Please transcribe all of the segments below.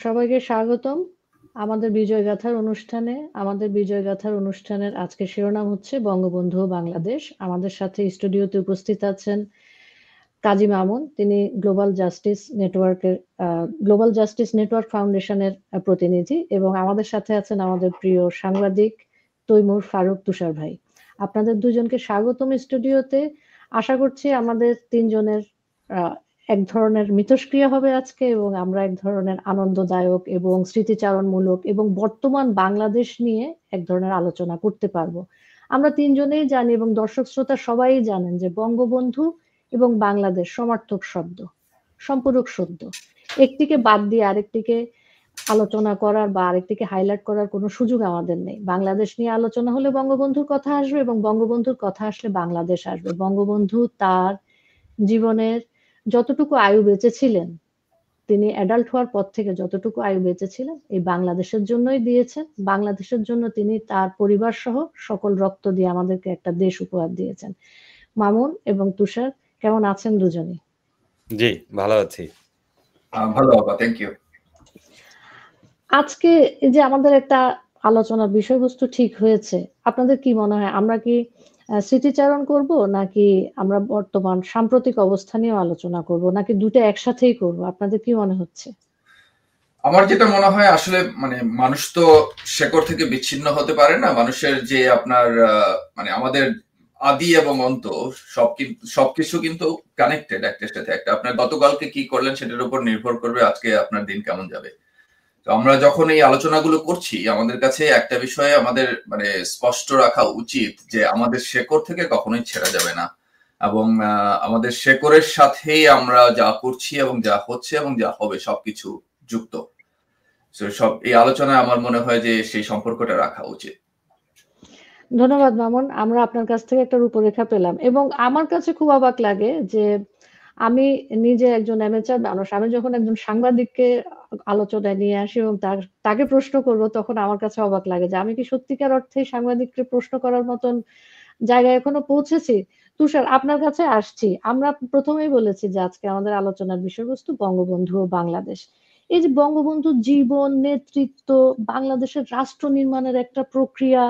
সবাইকে স্বাগতম আমাদের বিজয়গাথার অনুষ্ঠানে। আমাদের বিজয়গাথার অনুষ্ঠানের আজকের শিরোনাম হচ্ছে বঙ্গবন্ধু ও বাংলাদেশ। আমাদের সাথে স্টুডিওতে উপস্থিত আছেন কাজী মামুন। তিনি গ্লোবাল জাস্টিস নেটওয়ার্ক ফাউন্ডেশনের প্রতিনিধি, এবং আমাদের সাথে আছেন আমাদের প্রিয় সাংবাদিক তৈমুর ফারুক তুষার ভাই। আপনাদের দুজনকে স্বাগতম স্টুডিওতে। আশা করছি আমাদের তিনজনের এক ধরনের মিথস্ক্রিয়া হবে আজকে, এবং আমরা এক ধরনের আনন্দদায়ক এবং স্মৃতিচারণমূলক এবং বর্তমান বাংলাদেশ নিয়ে এক ধরনের আলোচনা করতে পারবো। আমরা তিনজনেই জানি এবং দর্শক শ্রোতা সবাই জানেন যে বঙ্গবন্ধু এবং বাংলাদেশ সমার্থক শব্দ, সম্পূরক শব্দ। একটিকে বাদ দিয়ে আরেকটিকে আলোচনা করার বা আরেকটিকে হাইলাইট করার কোনো সুযোগ আমাদের নেই। বাংলাদেশ নিয়ে আলোচনা হলে বঙ্গবন্ধুর কথা আসবে, এবং বঙ্গবন্ধুর কথা আসলে বাংলাদেশ আসবে। বঙ্গবন্ধু তার জীবনের যতটুকু আয়ু বেঁচে ছিলেন, তিনি অ্যাডাল্ট হওয়ার পর থেকে যতটুকু আয়ু বেঁচে ছিলেন এই বাংলাদেশের জন্যই দিয়েছেন। বাংলাদেশের জন্য তিনি তার পরিবার সহ সকল রক্ত দিয়ে আমাদেরকে একটা দেশ উপহার দিয়েছেন। মামুন এবং তুষার, কেমন আছেন দুজনেই? জি, ভালো আছি। ভালো বাবা, থ্যাংক ইউ। আজকে এই যে আমাদের একটা আলোচনার বিষয়বস্তু ঠিক হয়েছে, আপনাদের কি মনে হয় আমরা কি স্মৃতিচারণ করব, নাকি আমরা বর্তমান সাম্প্রতিক অবস্থা নিয়ে আলোচনা করব, নাকি দুটো একসাথেই করব? আপনাদের কি মনে হচ্ছে? আমার যেটা মনে হয় আসলে মানে মানুষ তো শেকড় থেকে বিচ্ছিন্ন হতে পারে না। মানুষের যে আপনার মানে আমাদের আদি এবং অন্ত সবকিছু কিন্তু কানেক্টেড একটার সাথে একটা। আপনার গতকালকে কি করলেন সেটার উপর নির্ভর করবে আজকে আপনার দিন কেমন যাবে। তো আমরা যখন এই আলোচনাগুলো করছি, আমাদের কাছে একটা বিষয়ে আমাদের মানে স্পষ্ট রাখা উচিত যে আমাদের শেকড় থেকে কখনোই ছেড়া যাবে না, এবং আমাদের শেকড়ের সাথেই আমরা যা করছি এবং যা হচ্ছে এবং যা হবে সবকিছু যুক্ত। সব এই আলোচনায় আমার মনে হয় যে সেই সম্পর্কটা রাখা উচিত। ধন্যবাদ মামুন, আমরা আপনার কাছ থেকে একটা রূপরেখা পেলাম, এবং আমার কাছে খুব অবাক লাগে যে আমি নিজে একজন অ্যামেচার মানুষ, আমি যখন একজন সাংবাদিককে আলোচনায় নিয়ে আসি এবং তাকে প্রশ্ন করব, তখন আমার কাছে অবাক লাগে যে আমি কি সত্যিকার অর্থে সাংবাদিককে প্রশ্ন করার মতন জায়গায় এখনো পৌঁছেছি। তুষার, আপনার কাছে আসছি। আমরা প্রথমেই বলেছি যে আজকে আমাদের আলোচনার বিষয়বস্তু বঙ্গবন্ধু ও বাংলাদেশ। এই যে বঙ্গবন্ধুর জীবন, নেতৃত্ব, বাংলাদেশের রাষ্ট্র নির্মাণের একটা প্রক্রিয়া,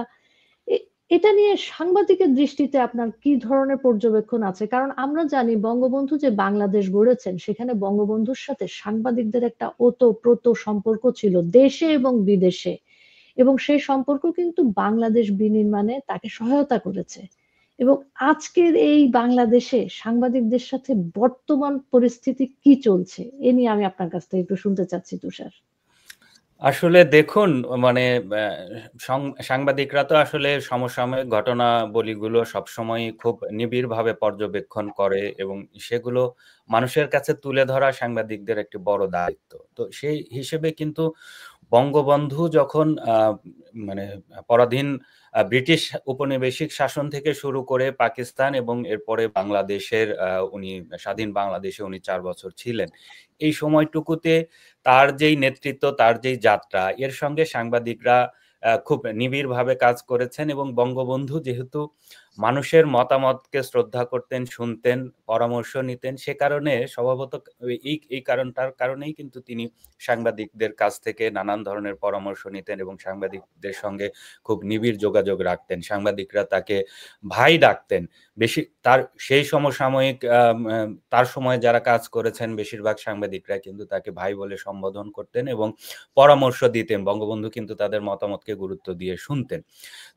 এটা নিয়ে সাংবাদিকের দৃষ্টিতে আপনার কি ধরনের পর্যবেক্ষণ আছে? কারণ আমরা জানি বঙ্গবন্ধু যে বাংলাদেশ গড়েছেন, সেখানে বঙ্গবন্ধুর সাথে সাংবাদিকদের একটা ওতপ্রোত সম্পর্ক ছিল দেশে এবং বিদেশে, এবং সেই সম্পর্ক কিন্তু বাংলাদেশ বিনির্মাণে তাকে সহায়তা করেছে। এবং আজকের এই বাংলাদেশে সাংবাদিকদের সাথে বর্তমান পরিস্থিতি কি চলছে, এ নিয়ে আমি আপনার কাছ থেকে একটু শুনতে চাচ্ছি তুষার। আসলে দেখুন, মানে সাংবাদিকরা তো আসলে সমসাময়িক ঘটনাবলীগুলো সবসময় খুব নিবিড়ভাবে পর্যবেক্ষণ করে, এবং সেগুলো মানুষের কাছে তুলে ধরা সাংবাদিকদের একটি বড় দায়িত্ব। তো সেই হিসেবে কিন্তু বঙ্গবন্ধু যখন মানে পরাধীন ব্রিটিশ উপনিবেশিক শাসন থেকে শুরু করে পাকিস্তান এবং এরপরে বাংলাদেশের উনি স্বাধীন বাংলাদেশে উনি 4 বছর ছিলেন, এই সময়টুকুতে তার যেই নেতৃত্ব, তার যেই যাত্রা, এর সঙ্গে সাংবাদিকরা খুব নিবিড়ভাবে কাজ করেছেন। এবং বঙ্গবন্ধু যেহেতু মানুষের মতামতকে শ্রদ্ধা করতেন, শুনতেন, পরামর্শ নিতেন, সে কারণে স্বভাবত এই কারণটার কারণেই কিন্তু তিনি সাংবাদিকদের কাছ থেকে নানান ধরনের পরামর্শ নিতেন এবং সাংবাদিকদের সঙ্গে খুব নিবিড় যোগাযোগ রাখতেন। সাংবাদিকরা তাকে ভাই ডাকতেন। বেশি তার সেই সমসাময়িক তার সময় যারা কাজ করেছেন বেশিরভাগ সাংবাদিকরা কিন্তু তাকে ভাই বলে সম্বোধন করতেন এবং পরামর্শ দিতেন। বঙ্গবন্ধু কিন্তু তাদের মতামতকে গুরুত্ব দিয়ে শুনতেন।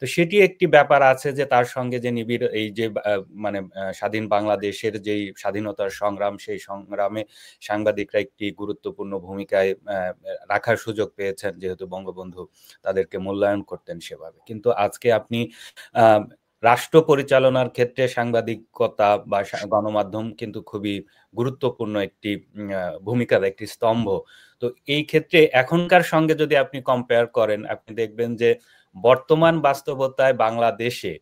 তো সেটি একটি ব্যাপার আছে যে তার সঙ্গে যে নিবিড় এই যে মানে স্বাধীন বাংলাদেশের যেই স্বাধীনতার সংগ্রাম, সেই সংগ্রামে সাংবাদিকরা একটি গুরুত্বপূর্ণ ভূমিকায় রাখার সুযোগ পেয়েছেন, যেহেতু বঙ্গবন্ধু তাদেরকে মূল্যায়ন করতেন সেভাবে। কিন্তু আজকে আপনি রাষ্ট্র পরিচালনার ক্ষেত্রে সাংবাদিকতা বা গণমাধ্যম কিন্তু খুবই গুরুত্বপূর্ণ একটি ভূমিকার একটি স্তম্ভ। তো এই ক্ষেত্রে এখনকার সঙ্গে যদি আপনি কম্পেয়ার করেন, আপনি দেখবেন যে বর্তমান বাস্তবতায় বাংলাদেশে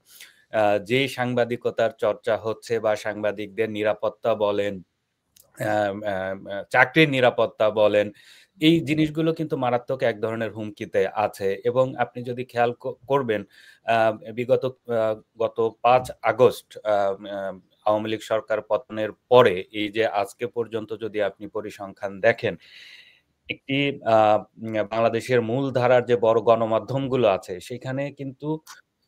যে সাংবাদিকতার চর্চা হচ্ছে বা সাংবাদিকদের নিরাপত্তা বলেন, চাকরির নিরাপত্তা বলেন, এই জিনিসগুলো কিন্তু মারাত্মক এক ধরনের হুমকিতে আছে। এবং আপনি যদি খেয়াল করবেন, গত 5 আগস্ট আওয়ামী লীগ সরকার পতনের পরে এই যে আজকে পর্যন্ত যদি আপনি পরিসংখ্যান দেখেন, একটি বাংলাদেশের মূল ধারার যে বড় গণমাধ্যমগুলো আছে সেখানে কিন্তু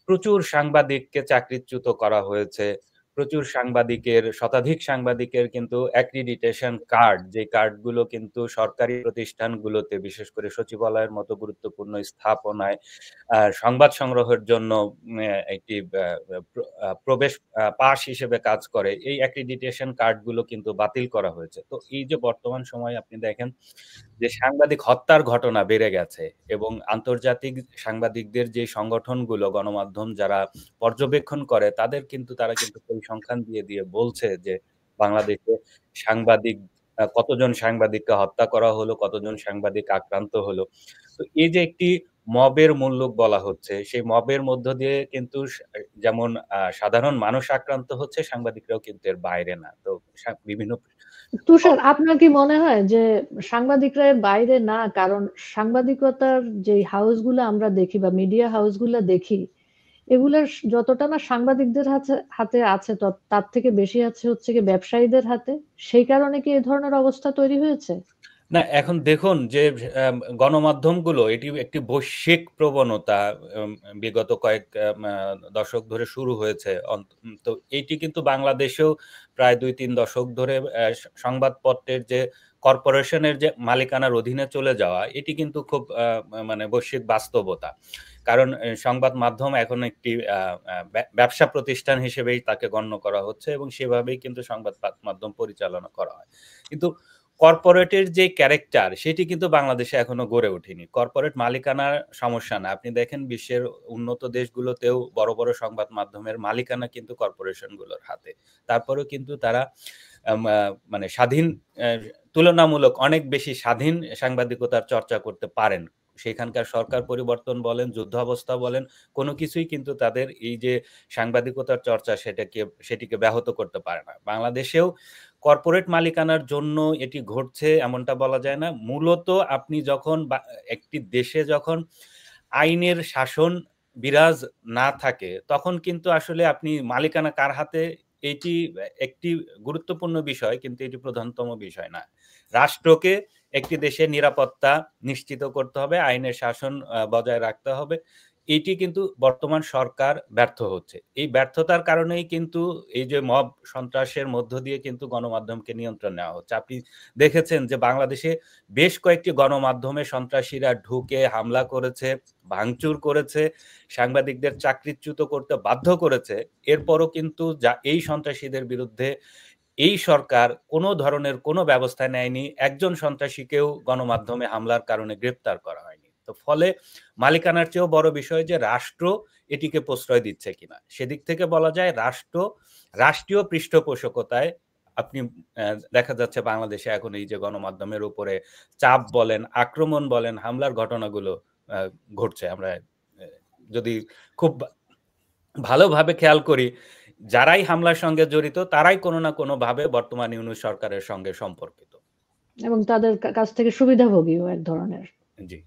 প্রচুর সাংবাদিককে চাকরিচ্যুত করা হয়েছে। প্রচুর শতাধিক সাংবাদিকের কিন্তু অ্যাক্রিডিটেশন কার্ড, যে কার্ডগুলো কিন্তু সরকারি প্রতিষ্ঠানগুলোতে বিশেষ করে সচিবালয়ের মতো গুরুত্বপূর্ণ স্থাপনায় সংবাদ সংগ্রহের জন্য একটি প্রবেশ পাস হিসেবে কাজ করে। এই অ্যাক্রিডিটেশন কার্ডগুলো কিন্তু বাতিল করা হয়েছে। তো এই যে বর্তমান সময়ে আপনি দেখেন যে সাংবাদিক হত্যার ঘটনা বেড়ে গেছে এবং আন্তর্জাতিক সাংবাদিকদের যে সংগঠনগুলো গণমাধ্যম যারা পর্যবেক্ষণ করে তারা কিন্তু পরিসংখ্যান দিয়ে বলছে যে বাংলাদেশে কতজন সাংবাদিককে হত্যা করা হলো, কতজন সাংবাদিক আক্রান্ত হলো। তো এই যে একটি মবের মূল্য বলা হচ্ছে, সেই মবের মধ্য দিয়ে কিন্তু যেমন সাধারণ মানুষ আক্রান্ত হচ্ছে, সাংবাদিকরাও কিন্তু এর বাইরে না। তো বিভিন্ন তুষার, আপনার কি মনে হয় যে সাংবাদিকরা এর বাইরে না? কারণ সাংবাদিকতার যে হাউসগুলো আমরা দেখি বা মিডিয়া হাউসগুলো দেখি, এগুলার যতটা না সাংবাদিকদের হাতে আছে তার থেকে বেশি আছে হচ্ছে কি ব্যবসায়ীদের হাতে। সেই কারণে কি এই ধরনের অবস্থা তৈরি হয়েছে? না, এখন দেখুন যে গণমাধ্যমগুলো এটি একটি বৈশ্বিক প্রবণতা বিগত কয়েক দশক ধরে শুরু হয়েছে। তো এইটি কিন্তু বাংলাদেশেও প্রায় ২-৩ দশক ধরে সংবাদপত্রের যে কর্পোরেশনের যে মালিকানার অধীনে চলে যাওয়া, এটি কিন্তু খুব মানে বৈশ্বিক বাস্তবতা। কারণ সংবাদ মাধ্যম এখন একটি ব্যবসা প্রতিষ্ঠান হিসেবেই তাকে গণ্য করা হচ্ছে এবং সেভাবেই কিন্তু সংবাদ মাধ্যম পরিচালনা করা হয়। কিন্তু কর্পোরেটের যে ক্যারেক্টার সেটি কিন্তু বাংলাদেশে এখনো গড়ে ওঠেনি। কর্পোরেট মালিকানার সমস্যা না। আপনি দেখেন বিশ্বের উন্নত দেশগুলোতেও বড় বড় সংবাদ মাধ্যমের মালিকানা কিন্তু কর্পোরেশনগুলোর হাতে। তারপরেও কিন্তু তারা মানে তুলনামূলক অনেক বেশি স্বাধীন সাংবাদিকতার চর্চা করতে পারেন। সেখানকার সরকার পরিবর্তন বলেন, যুদ্ধাবস্থা বলেন, কোনো কিছুই কিন্তু তাদের এই যে সাংবাদিকতার চর্চা সেটিকে ব্যাহত করতে পারে না। বাংলাদেশেও কর্পোরেট মালিকানার জন্য এটি ঘটছে এমনটা বলা যায় না। মূলত আপনি যখন একটি দেশে যখন আইনের শাসন বিরাজ না থাকে তখন কিন্তু আসলে আপনি মালিকানা কার হাতে, এটি একটি গুরুত্বপূর্ণ বিষয় কিন্তু এটি প্রধানতম বিষয় না। রাষ্ট্রকে একটি দেশের নিরাপত্তা নিশ্চিত করতে হবে, আইনের শাসন বজায় রাখতে হবে। এটি কিন্তু বর্তমান সরকার ব্যর্থ হচ্ছে। এই ব্যর্থতার কারণেই কিন্তু এই যে মব সন্ত্রাসের মধ্য দিয়ে কিন্তু গণমাধ্যমকে নিয়ন্ত্রণ নেওয়া হচ্ছে। আপনি দেখেছেন যে বাংলাদেশে বেশ কয়েকটি গণমাধ্যমে সন্ত্রাসীরা ঢুকে হামলা করেছে, ভাঙচুর করেছে, সাংবাদিকদের চাকরিচ্যুত করতে বাধ্য করেছে। এরপরও কিন্তু এই সন্ত্রাসীদের বিরুদ্ধে এই সরকার কোনো ধরনের কোনো ব্যবস্থা নেয়নি। একজন সন্ত্রাসীকেও গণমাধ্যমে হামলার কারণে গ্রেপ্তার করা হয়নি। তো ফলে মালিকানার চেয়েও বড় বিষয় যে রাষ্ট্র এটিকে প্রশ্রয় দিচ্ছে কিনা। সেদিক থেকে বলা যায় রাষ্ট্রীয় পৃষ্ঠপোষকতায় আপনি দেখা যাচ্ছে বাংলাদেশে এখন এই যে গণমাধ্যমের উপরে চাপ বলেন, আক্রমণ বলেন, হামলার ঘটনাগুলো ঘটছে। আমরা যদি খুব ভালোভাবে খেয়াল করি, যারাই হামলার সঙ্গে জড়িত তারাই কোনো না কোনো ভাবে বর্তমান ইউনূস সরকারের সঙ্গে সম্পর্কিত এবং তাদের কাছ থেকে সুবিধাভোগীও এক ধরনের। জি,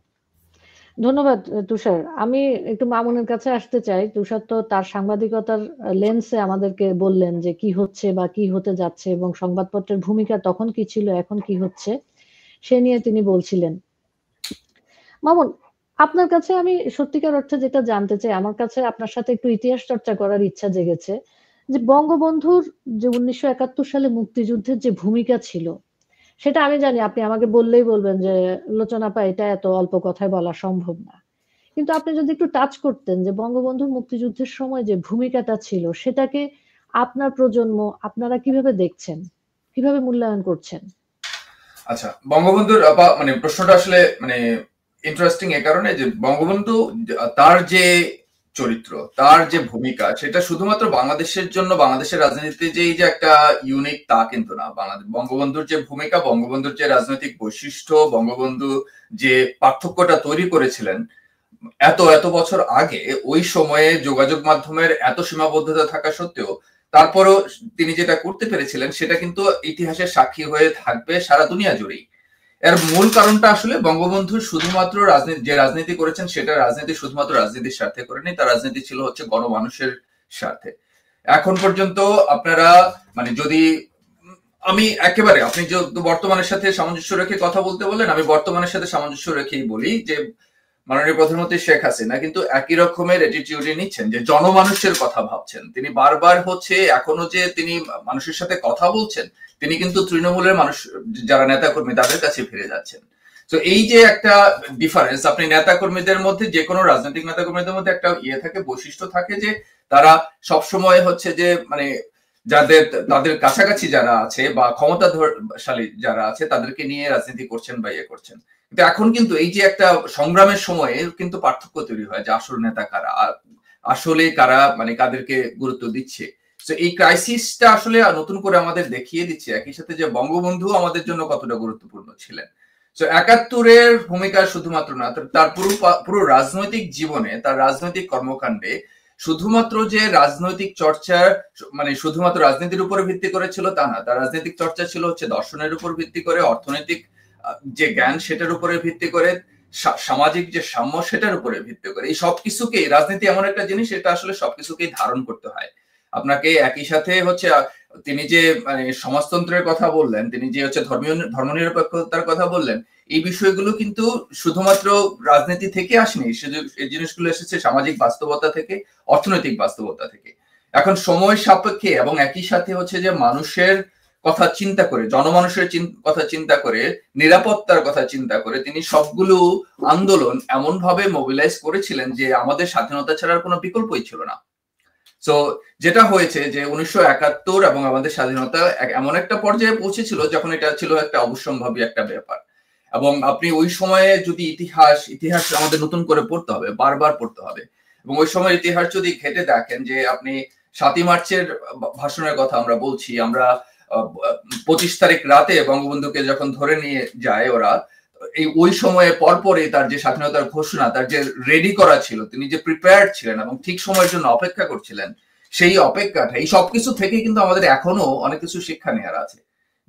ধন্যবাদ তুষার। আমি একটু মামুনের কাছে আসতে চাই। তুষার তো তার সাংবাদিকতার লেন্সে আমাদেরকে বললেন যে কি হচ্ছে বা কি হতে যাচ্ছে এবং সংবাদপত্রের ভূমিকা তখন কি ছিল, এখন কি হচ্ছে, সে নিয়ে তিনি বলছিলেন। মামুন, আপনার কাছে আমি সত্যিকার অর্থে যেটা জানতে চাই, আমার কাছে আপনার সাথে একটু ইতিহাস চর্চা করার ইচ্ছা জেগেছে যে বঙ্গবন্ধুর যে 1971 সালে মুক্তিযুদ্ধের যে ভূমিকা ছিল, সেটা আমি জানি আপনি আমাকে বললেই বলবেন যে লোচন আপা এটা এত অল্প কথায় বলা সম্ভব না। কিন্তু আপনি যদি একটু টাচ করতেন যে বঙ্গবন্ধুর মুক্তিযুদ্ধের সময় যে ভূমিকাটা ছিল সেটাকে আপনার প্রজন্ম আপনারা কিভাবে দেখছেন, কিভাবে মূল্যায়ন করছেন? আচ্ছা, বঙ্গবন্ধুর মানে প্রশ্নটা আসলে মানে ইন্টারেস্টিং এ কারণে যে বঙ্গবন্ধু তার যে চরিত্র, তার যে ভূমিকা, সেটা শুধুমাত্র বাংলাদেশের জন্য, বাংলাদেশের রাজনীতিতে যে এই যে একটা ইউনিক তা কিন্তু না। বঙ্গবন্ধুর যে ভূমিকা, বঙ্গবন্ধুর যে রাজনৈতিক বৈশিষ্ট্য, বঙ্গবন্ধু যে পার্থক্যটা তৈরি করেছিলেন এত এত বছর আগে, ওই সময়ে যোগাযোগ মাধ্যমের এত সীমাবদ্ধতা থাকা সত্ত্বেও তারপরও তিনি যেটা করতে পেরেছিলেন সেটা কিন্তু ইতিহাসের সাক্ষী হয়ে থাকবে সারা দুনিয়া জুড়েই। এর মূল কারণটা আসলে বঙ্গবন্ধু শুধুমাত্র যে রাজনীতি করেছেন সেটা রাজনীতি শুধুমাত্র রাজনীতির স্বার্থে করেনি, তার রাজনীতি ছিল হচ্ছে গণমানুষের স্বার্থে। এখন পর্যন্ত আপনারা মানে যদি আমি একেবারে, আপনি যে বর্তমানের সাথে সামঞ্জস্য রেখে কথা বলতে বললেন, আমি বর্তমানের সাথে সামঞ্জস্য রেখেই বলি যে মাননীয় প্রধানমন্ত্রী শেখ হাসিনা কিন্তু একই রকমের অ্যাটিটিউডে নিচ্ছেন, যে জনমানুষের কথা ভাবছেন। তিনি বারবার হচ্ছে এখনো যে তিনি মানুষের সাথে কথা বলছেন, তিনি কিন্তু তৃণমূলের মানুষ যারা নেতা কর্মী তাদের কাছে ফিরে যাচ্ছেন। তো এই যে একটা ডিফারেন্স, আপনি নেতা কর্মীদের মধ্যে, যে কোনো রাজনৈতিক নেতা কর্মীদের মধ্যে একটা থাকে, বৈশিষ্ট্য থাকে যে তারা সবসময় হচ্ছে যে মানে যাদের তাদের কাছাকাছি যারা আছে বা ক্ষমতাশালী যারা আছে তাদেরকে নিয়ে রাজনীতি করছেন বা ইয়ে করছেন। কিন্তু এখন কিন্তু এই যে একটা সংগ্রামের সময়ে কিন্তু পার্থক্য তৈরি হয় যে আসল নেতা কারা, আসলে কারা মানে কাদেরকে গুরুত্ব দিচ্ছে। তো এই ক্রাইসিসটা আসলে নতুন করে আমাদের দেখিয়ে দিচ্ছে একই সাথে যে বঙ্গবন্ধু আমাদের জন্য কতটা গুরুত্বপূর্ণ ছিলেন। তো ৭১-এর ভূমিকা শুধুমাত্র না, তার পুরো রাজনৈতিক জীবনে, তার রাজনৈতিক কর্মকাণ্ডে শুধুমাত্র যে রাজনৈতিক চর্চা মানে শুধুমাত্র রাজনীতির উপরে ভিত্তি করে ছিল তা না, তার রাজনৈতিক চর্চা ছিল হচ্ছে দর্শনের উপর ভিত্তি করে, অর্থনৈতিক যে জ্ঞান সেটার উপরে ভিত্তি করে, সামাজিক যে সাম্য সেটার উপরে ভিত্তি করে। এই সবকিছুকে, রাজনীতি এমন একটা জিনিস, এটা আসলে সবকিছুকেই ধারণ করতে হয়। আপনাকে একই সাথে হচ্ছে তিনি যে মানে সমাজতন্ত্রের কথা বললেন, তিনি যে হচ্ছে ধর্মনিরপেক্ষতার কথা বললেন, এই বিষয়গুলো কিন্তু শুধুমাত্র রাজনীতি থেকে আসেনি, এই জিনিসগুলো এসেছে সামাজিক বাস্তবতা থেকে, অর্থনৈতিক বাস্তবতা থেকে। এখন সময় সাপেক্ষে এবং একই সাথে হচ্ছে যে মানুষের কথা চিন্তা করে, জনমানুষের কথা চিন্তা করে, নিরাপত্তার কথা চিন্তা করে তিনি সবগুলো আন্দোলন এমন ভাবে মোবিলাইজ করেছিলেন যে আমাদের স্বাধীনতা ছাড়ার কোনো বিকল্পই ছিল না। তো যেটা হয়েছে যে ১৯৭১ এবং আমাদের স্বাধীনতা এমন একটা পর্যায়ে পৌঁছেছিল যখন এটা ছিল একটা অবশ্যম্ভাবী একটা ব্যাপার। এবং আপনি ওই সময়ে যদি ইতিহাস আমাদের নতুন করে পড়তে হবে, বারবার পড়তে হবে। এবং ওই সময় ইতিহাস যদি ঘেটে দেখেন যে আপনি ৭ই মার্চের ভাষণের কথা আমরা বলছি, আমরা ২৫ তারিখ রাতে বঙ্গবন্ধুকে যখন ধরে নিয়ে যায় ওরা, এই ওই সময়ে পরপরই তার যে স্বাধীনতার ঘোষণা, তার যে রেডি করা ছিল, তিনি যে প্রিপেয়ার্ড ছিলেন এবং ঠিক সময়ের জন্য অপেক্ষা করছিলেন, সেই অপেক্ষাটা, এই সবকিছু থেকে কিন্তু আমাদের এখনো অনেক কিছু শিক্ষা নেওয়ার আছে।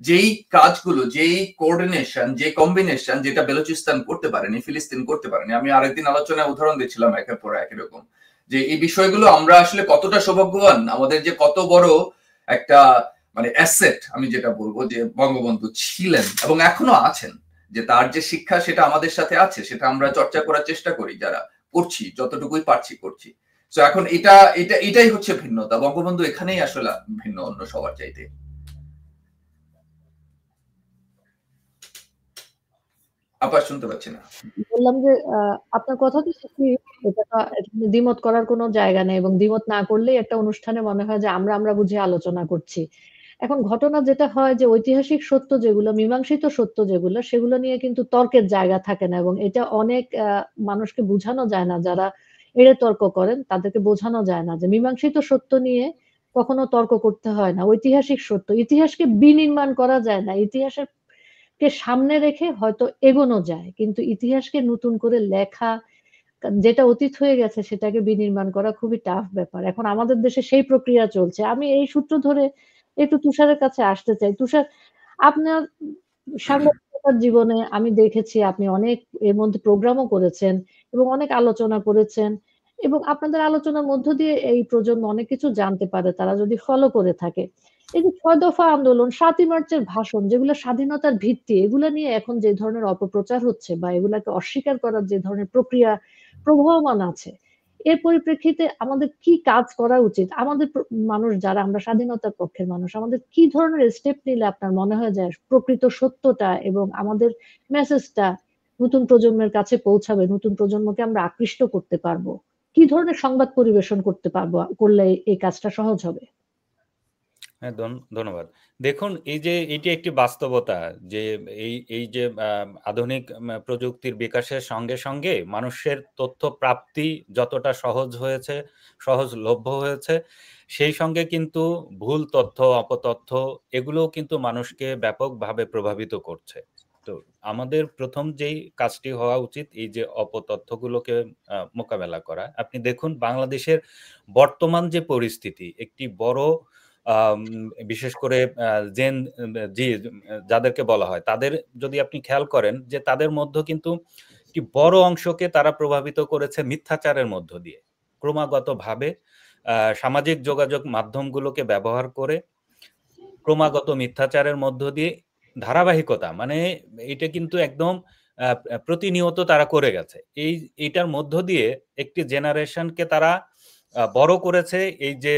যেই কাজগুলো, যেই কোঅর্ডিনেশন, যে কম্বিনেশন যেটা বেলুচিস্তান করতে পারেনি, ফিলিস্তিন করতে পারেনি। আমি আরেকদিন আলোচনায় উদাহরণ দিচ্ছিলাম একের পর এক এরকম, যে এই বিষয়গুলো আমরা আসলে কতটা সৌভাগ্যবান, আমাদের যে কত বড় একটা মানে অ্যাসেট, আমি যেটা বলবো যে বঙ্গবন্ধু ছিলেন এবং এখনো আছেন, যে তার যে শিক্ষা সেটা আমাদের সাথে আছে, সেটা আমরা চর্চা করার চেষ্টা করি, যারা করছি, যতটুকুই পারছি করছি। তো এখন এটাই হচ্ছে ভিন্নতা, বঙ্গবন্ধু এখানেই আসলে ভিন্ন অন্য সবার চাইতে। আবার শুনতে পাচ্ছি না। বললাম যে আপনার কথা তো সত্যি, এটা দ্বিমত করার কোনো জায়গা নেই এবং দ্বিমত না করলেই একটা অনুষ্ঠানে মনে হয় যে আমরা বুঝে আলোচনা করছি। এখন ঘটনা যেটা হয় যে ঐতিহাসিক সত্য যেগুলো, মীমাংসিত সত্য যেগুলো, সেগুলো নিয়ে কিন্তু তর্কের জায়গা থাকে না এবং এটা অনেক মানুষকে বোঝানো যায় না, যারা এড়ে তর্ক করেন তাদেরকে বোঝানো যায় না যে মীমাংসিত সত্য নিয়ে কখনো তর্ক করতে হয় না। ঐতিহাসিক সত্য, ইতিহাসকে বিনির্মাণ করা যায় না, ইতিহাসের কে সামনে রেখে হয়তো এগোনো যায়, কিন্তু ইতিহাসকে নতুন করে লেখা, যেটা অতীত হয়ে গেছে সেটাকে বিনির্মাণ করা খুবই টাফ ব্যাপার। এখন আমাদের দেশে সেই প্রক্রিয়া চলছে। আমি এই সূত্র ধরে একটু তুষারের কাছে আসতে চাই। তুষার, আপনার সাংবাদিকতার জীবনে আমি দেখেছি আপনি অনেক এর মধ্যে প্রোগ্রামও করেছেন এবং অনেক আলোচনা করেছেন এবং আপনাদের আলোচনার মধ্য দিয়ে এই প্রজন্ম অনেক কিছু জানতে পারে তারা যদি ফলো করে থাকে। এই যে ৬ দফা আন্দোলন, ৭ই মার্চের ভাষণ, যেগুলো স্বাধীনতার ভিত্তি, এগুলা নিয়ে এখন যে ধরনের অপপ্রচার হচ্ছে বা এগুলাকে অস্বীকার করার যে ধরনের প্রক্রিয়া প্রবহমান আছে, এর পরিপ্রেক্ষিতে আমাদের কি কাজ করা উচিত? আমাদের মানুষ যারা আমরা স্বাধীনতার পক্ষের মানুষ, আমাদের কি ধরনের স্টেপ নিলে আপনার মনে হয় যে প্রকৃত সত্যটা এবং আমাদের মেসেজটা নতুন প্রজন্মের কাছে পৌঁছাবে, নতুন প্রজন্মকে আমরা আকৃষ্ট করতে পারবো? কি ধরনের সংবাদ পরিবেশন করতে পারবো, করলে এই কাজটা সহজ হবে? হ্যাঁ, ধন্যবাদ। দেখুন, এই যে এটি একটি বাস্তবতা যে এই যে আধুনিক প্রযুক্তির বিকাশের সঙ্গে সঙ্গে মানুষের তথ্য প্রাপ্তি যতটা সহজ হয়েছে, সহজলভ্য হয়েছে, সেই সঙ্গে কিন্তু ভুল তথ্য, অপতথ্য এগুলোও কিন্তু মানুষকে ব্যাপকভাবে প্রভাবিত করছে। তো আমাদের প্রথম যেই কাজটি হওয়া উচিত এই যে অপতথ্যগুলোকে মোকাবেলা করা। আপনি দেখুন বাংলাদেশের বর্তমান যে পরিস্থিতি, একটি বড় বিশেষ করে জেন জি যাদেরকে বলা হয়, তাদের যদি আপনি খেয়াল করেন যে তাদের মধ্যে কিন্তু একটি বড় অংশকে তারা প্রভাবিত করেছে মিথ্যাচারের মধ্য দিয়ে। ক্রমাগতভাবে সামাজিক যোগাযোগ মাধ্যমগুলোকে ব্যবহার করে ক্রমাগত মিথ্যাচারের মধ্য দিয়ে ধারাবাহিকতা, মানে এটা কিন্তু একদম প্রতিনিয়ত তারা করে গেছে। এইটার মধ্য দিয়ে একটি জেনারেশনকে তারা বড় করেছে এই যে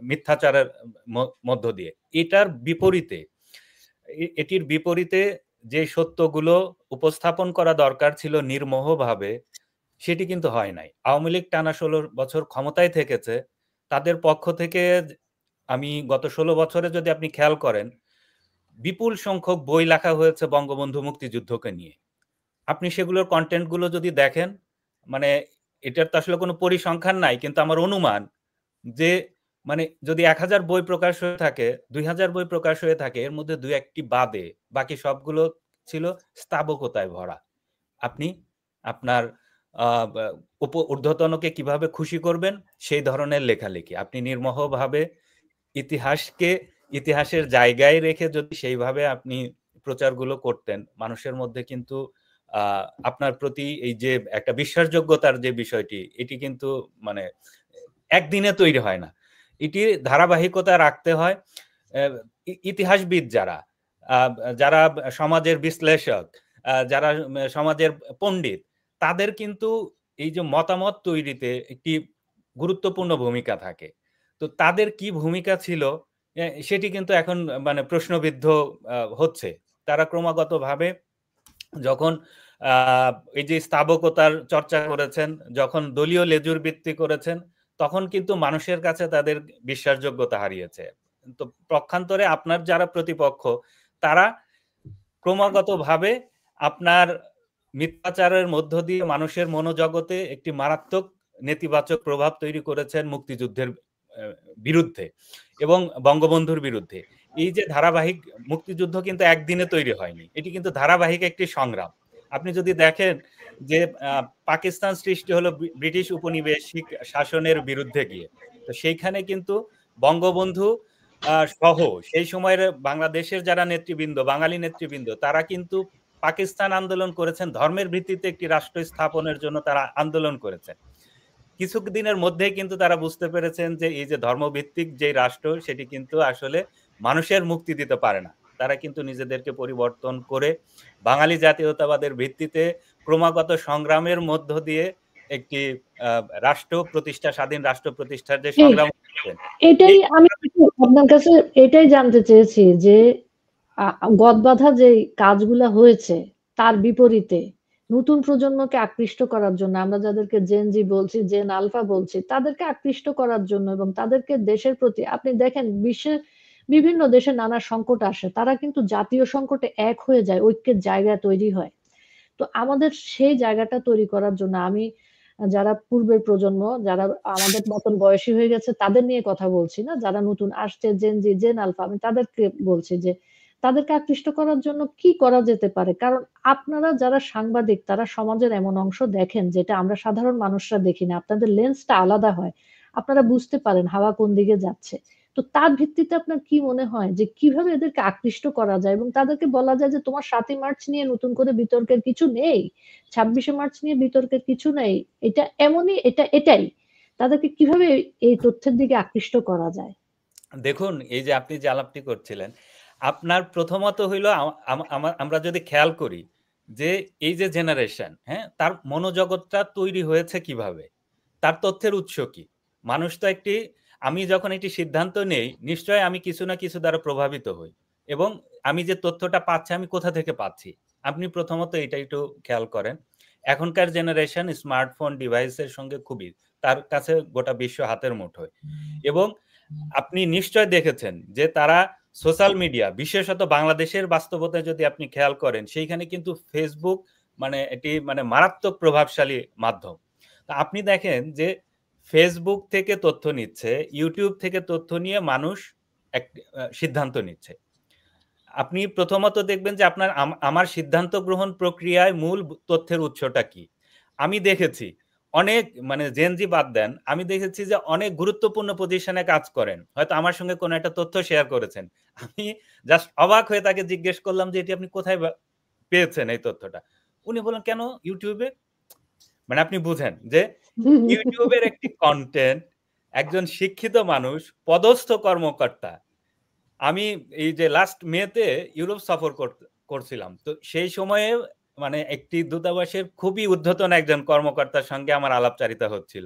মিথ্যাচারের মধ্য দিয়ে। এটির বিপরীতে যে সত্যগুলো উপস্থাপন করা দরকার ছিল নির্মোহভাবে, সেটি কিন্তু হয় নাই। আওয়ামী লীগ টানা 16 বছর ক্ষমতায় থেকেছে, তাদের পক্ষ থেকে আমি গত 16 বছরে যদি আপনি খেয়াল করেন, বিপুল সংখ্যক বই লেখা হয়েছে বঙ্গবন্ধু মুক্তিযুদ্ধকে নিয়ে। আপনি সেগুলোর কন্টেন্টগুলো যদি দেখেন, মানে এটার তো আসলে কোনো পরিসংখ্যান নাই, কিন্তু আমার অনুমান যে মানে যদি 1000 বই প্রকাশ হয়ে থাকে, 2000 বই প্রকাশ হয়ে থাকে, এর মধ্যে 2-1টি বাদে বাকি সবগুলো ছিল স্থাবকতায় ভরা। আপনি আপনার ঊর্ধ্বতনকে কিভাবে খুশি করবেন সেই ধরনের লেখালেখি। আপনি নির্মোহভাবে ইতিহাসের জায়গায় রেখে যদি সেইভাবে আপনি প্রচারগুলো করতেন, মানুষের মধ্যে কিন্তু আপনার প্রতি এই যে একটা বিশ্বাসযোগ্যতার যে বিষয়টি, এটি কিন্তু মানে একদিনে তৈরি হয় না। এটি ধারাবাহিকতা রাখতে হয়। ইতিহাসবিদ যারা সমাজের বিশ্লেষক, যারা সমাজের পণ্ডিত, তাদের কিন্তু এই যে মতামত তৈরিতে একটি গুরুত্বপূর্ণ ভূমিকা থাকে। তো তাদের কি ভূমিকা ছিল সেটি কিন্তু এখন মানে প্রশ্নবিদ্ধ হচ্ছে। তারা ক্রমাগতভাবে যখন এই যে স্থাবকতার চর্চা করেছেন, যখন দলীয় লেজুর ভিত্তি করেছেন, তখন কিন্তু মানুষের কাছে তাদের বিশ্বাসযোগ্যতা হারিয়েছে। তো পক্ষান্তরে আপনার যারা প্রতিপক্ষ, তারা ক্রমাগতভাবে আপনার মিথ্যাচারের মধ্য দিয়ে মানুষের মনোজগতে একটি মারাত্মক নেতিবাচক প্রভাব তৈরি করেছেন মুক্তিযুদ্ধের বিরুদ্ধে এবং বঙ্গবন্ধুর বিরুদ্ধে। এই যে ধারাবাহিক মুক্তিযুদ্ধ কিন্তু একদিনে তৈরি হয়নি, এটি কিন্তু ধারাবাহিক একটি সংগ্রাম। আপনি যদি দেখেন যে পাকিস্তান সৃষ্টি হলো ব্রিটিশ উপনিবেশিক শাসনের বিরুদ্ধে গিয়ে, তো সেইখানে কিন্তু বঙ্গবন্ধু সহ সেই সময়ের বাংলাদেশের যারা নেতৃবৃন্দ, বাঙালি নেতৃবৃন্দ, তারা কিন্তু পাকিস্তান আন্দোলন করেছেন, ধর্মের ভিত্তিতে একটি রাষ্ট্র স্থাপনের জন্য তারা আন্দোলন করেছেন। কিছুদিনের মধ্যেই কিন্তু তারা বুঝতে পেরেছেন যে এই যে ধর্মভিত্তিক যে রাষ্ট্র, সেটি কিন্তু আসলে মানুষের মুক্তি দিতে পারে না। তারা কিন্তু নিজেদেরকে পরিবর্তন করে বাঙালি জাতীয়তাবাদের ভিত্তিতে ক্রমাগত সংগ্রামের মধ্য দিয়ে একটি রাষ্ট্র প্রতিষ্ঠা, স্বাধীন রাষ্ট্র প্রতিষ্ঠার যে সংগ্রাম, এটাই আমি আপনার কাছে এটাই জানতে চেয়েছি যে গদবাঁধা যে কাজগুলা হয়েছে তার বিপরীতে নতুন প্রজন্মকে আকৃষ্ট করার জন্য, আমরা যাদেরকে জেন জি বলছি, জেন আলফা বলছি, তাদেরকে আকৃষ্ট করার জন্য এবং তাদেরকে দেশের প্রতি, আপনি দেখেন বিশ্বের বিভিন্ন দেশে নানা সংকট আসে, তারা কিন্তু জাতীয় সংকটে এক হয়ে যায়, ঐক্যের জায়গা তৈরি হয়। তো আমাদের সেই জায়গাটা তৈরি করার জন্য আমি যারা পূর্বের প্রজন্ম, যারা আমাদের মতন বয়সী হয়ে গেছে, তাদের নিয়ে কথা বলছি না, যারা নতুন আসছে, জেন জি, জেন আলফা, আমি তাদেরকে বলছি যে তাদেরকে আকৃষ্ট করার জন্য কি করা যেতে পারে। কারণ আপনারা যারা সাংবাদিক, তারা সমাজের এমন অংশ দেখেন যেটা আমরা সাধারণ মানুষরা দেখি না, আপনাদের লেন্সটা আলাদা হয়, আপনারা বুঝতে পারেন হাওয়া কোন দিকে যাচ্ছে। তো তার ভিত্তিতে আপনার কি মনে হয় যে কিভাবে এদেরকে আকৃষ্ট করা যায় এবং তাদেরকে বলা যায় যে তোমার 7ই মার্চ নিয়ে নতুন করে বিতর্কের কিছু নেই, 26শে মার্চ নিয়ে বিতর্কের কিছু নেই, এটা এমনই, এটাই। তাদেরকে কিভাবে এই তথ্যের দিকে আকৃষ্ট করা যায়? দেখুন, এই যে আপনি যে আলাপটি করছিলেন, আপনার প্রথমত হইল আমরা যদি খেয়াল করি যে এই যে জেনারেশন, হ্যাঁ, তার মনোজগৎটা তৈরি হয়েছে কিভাবে, তার তথ্যের উৎস কি। মানুষ তো আমি যখন একটি সিদ্ধান্ত নেই, নিশ্চয় আমি কিছু না কিছু দ্বারা প্রভাবিত হই, এবং আমি যে তথ্যটা পাচ্ছি আমি কোথা থেকে পাচ্ছি। আপনি প্রথমত এটা একটু খেয়াল করেন। এখনকার জেনারেশন স্মার্টফোন ডিভাইসের সঙ্গে খুবই, তার কাছে গোটা বিশ্ব হাতের মুঠোয়, এবং আপনি নিশ্চয় দেখেছেন যে তারা সোশ্যাল মিডিয়া, বিশেষত বাংলাদেশের বাস্তবতায় যদি আপনি খেয়াল করেন, সেইখানে কিন্তু ফেসবুক এটি মারাত্মক প্রভাবশালী মাধ্যম। আপনি দেখেন যে ফেসবুক থেকে তথ্য নিচ্ছে, ইউটিউব থেকে তথ্য নিয়ে মানুষ এক সিদ্ধান্ত নিচ্ছে। আপনি প্রথমত দেখবেন যে আমার সিদ্ধান্ত গ্রহণ প্রক্রিয়ায় মূল তথ্যের উৎসটা কি। আমি দেখেছি অনেক জেনজি বাদ দেন, আমি দেখেছি যে অনেক গুরুত্বপূর্ণ পজিশনে কাজ করেন, হয়তো আমার সঙ্গে কোনো একটা তথ্য শেয়ার করেছেন, আমি জাস্ট অবাক হয়ে তাকে জিজ্ঞেস করলাম যে এটি আপনি কোথায় পেয়েছেন এই তথ্যটা। উনি বলেন কেন ইউটিউবে। আপনি বুঝেন যে ইউটিউবের একটি কন্টেন্ট একজন শিক্ষিত মানুষ, পদস্থ কর্মকর্তা, আমি এই যে লাস্ট মেতে ইউরোপ সফর করছিলাম, তো সেই সময়ে মানে একটি দূতাবাসের খুবই ঊর্ধ্বতন একজন কর্মকর্তার সঙ্গে আমার আলাপচারিতা হচ্ছিল।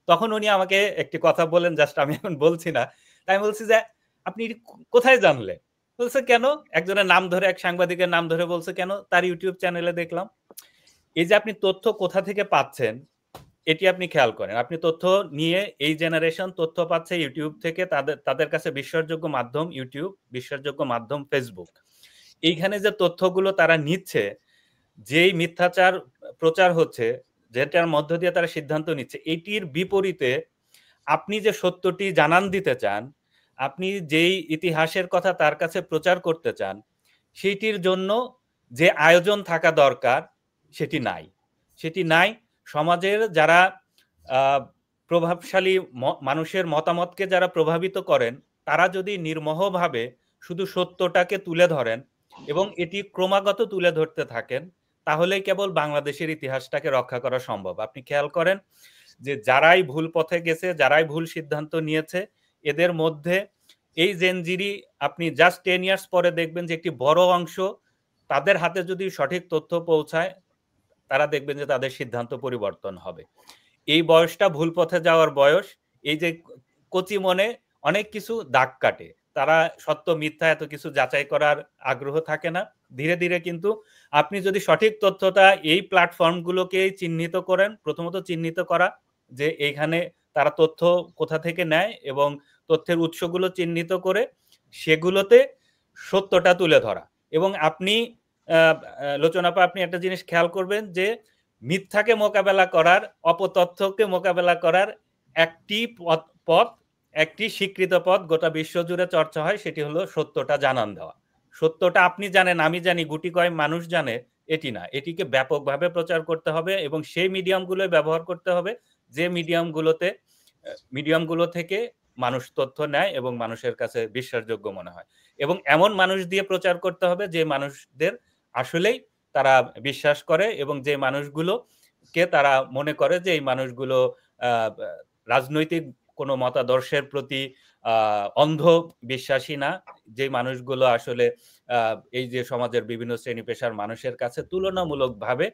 তখন উনি আমাকে একটি কথা বলেন, জাস্ট আমি এখন বলছি না, তাই আমি বলছি যে আপনি কোথায় জানলে? বলছে কেন? একজনের নাম ধরে, এক সাংবাদিকের নাম ধরে বলছে কেন? তার ইউটিউব চ্যানেলে দেখলাম। এই যে আপনি তথ্য কোথা থেকে পাচ্ছেন এটি আপনি খেয়াল করেন। আপনি তথ্য নিয়ে, এই জেনারেশন তথ্য পাচ্ছে ইউটিউব থেকে, তাদের কাছে বিশ্বাসযোগ্য মাধ্যম ইউটিউব, বিশ্বাসযোগ্য মাধ্যম ফেসবুক। এইখানে যে তথ্যগুলো তারা নিচ্ছে, যেই মিথ্যাচার প্রচার হচ্ছে, যেটার মধ্য দিয়ে তারা সিদ্ধান্ত নিচ্ছে, এটির বিপরীতে আপনি যে সত্যটি জানান দিতে চান, আপনি যেই ইতিহাসের কথা তার কাছে প্রচার করতে চান, সেইটির জন্য যে আয়োজন থাকা দরকার সেটি নাই। সমাজের যারা প্রভাবশালী মানুষের মতামতকে যারা প্রভাবিত করেন, তারা যদি নির্মোহভাবে শুধু সত্যটাকে তুলে ধরেন এবং এটি ক্রমাগত তুলে ধরতে থাকেন, তাহলেই কেবল বাংলাদেশের ইতিহাসটাকে রক্ষা করা সম্ভব। আপনি খেয়াল করেন যে যারাই ভুল পথে গেছে, যারাই ভুল সিদ্ধান্ত নিয়েছে, এদের মধ্যে এই জেনজিরি আপনি জাস্ট 10 ইয়ার্স পরে দেখবেন যে একটি বড় অংশ, তাদের হাতে যদি সঠিক তথ্য পৌঁছায়, তারা দেখবেন যে তাদের সিদ্ধান্ত পরিবর্তন হবে। এই বয়সটা ভুল পথে যাওয়ার বয়স। এই যে কচি মনে অনেক কিছু দাগ কাটে, তারা সত্য মিথ্যা এত কিছু যাচাই করার আগ্রহ থাকে না। ধীরে ধীরে কিন্তু আপনি যদি সঠিক তথ্যটা এই প্ল্যাটফর্মগুলোকে চিহ্নিত করেন, প্রথমত চিহ্নিত করা যে এইখানে তারা তথ্য কোথা থেকে নেয় এবং তথ্যের উৎসগুলো চিহ্নিত করে সেগুলোতে সত্যটা তুলে ধরা। এবং আপনি লোচনাপা, আপনি একটা জিনিস খেয়াল করবেন যে মিথ্যাকে মোকাবেলা করার, অপতথ্যকে মোকাবেলা করার একটি পথ, একটি স্বীকৃত পথ গোটা বিশ্ব জুড়ে চর্চা হয়, সেটি হলো সত্যটা জানান দেওয়া। সত্যটা আপনি জানেন, আমি জানি, গুটি কয়েক মানুষ জানে, এটি না। এটিকে ব্যাপকভাবে প্রচার করতে হবে এবং সেই মিডিয়ামগুলো ব্যবহার করতে হবে যে মিডিয়ামগুলো থেকে মানুষ তথ্য নেয় এবং মানুষের কাছে বিশ্বাসযোগ্য মনে হয়। এবং এমন মানুষ দিয়ে প্রচার করতে হবে যে মানুষদের আসলেই তারা বিশ্বাস করে এবং যে মানুষগুলোকে তারা মনে করে যে এই মানুষগুলো রাজনৈতিক কোনো মতাদর্শের প্রতি অন্ধ বিশ্বাসী না, যে মানুষগুলো আসলে এই যে সমাজের বিভিন্ন শ্রেণী পেশার মানুষের কাছে তুলনামূলকভাবে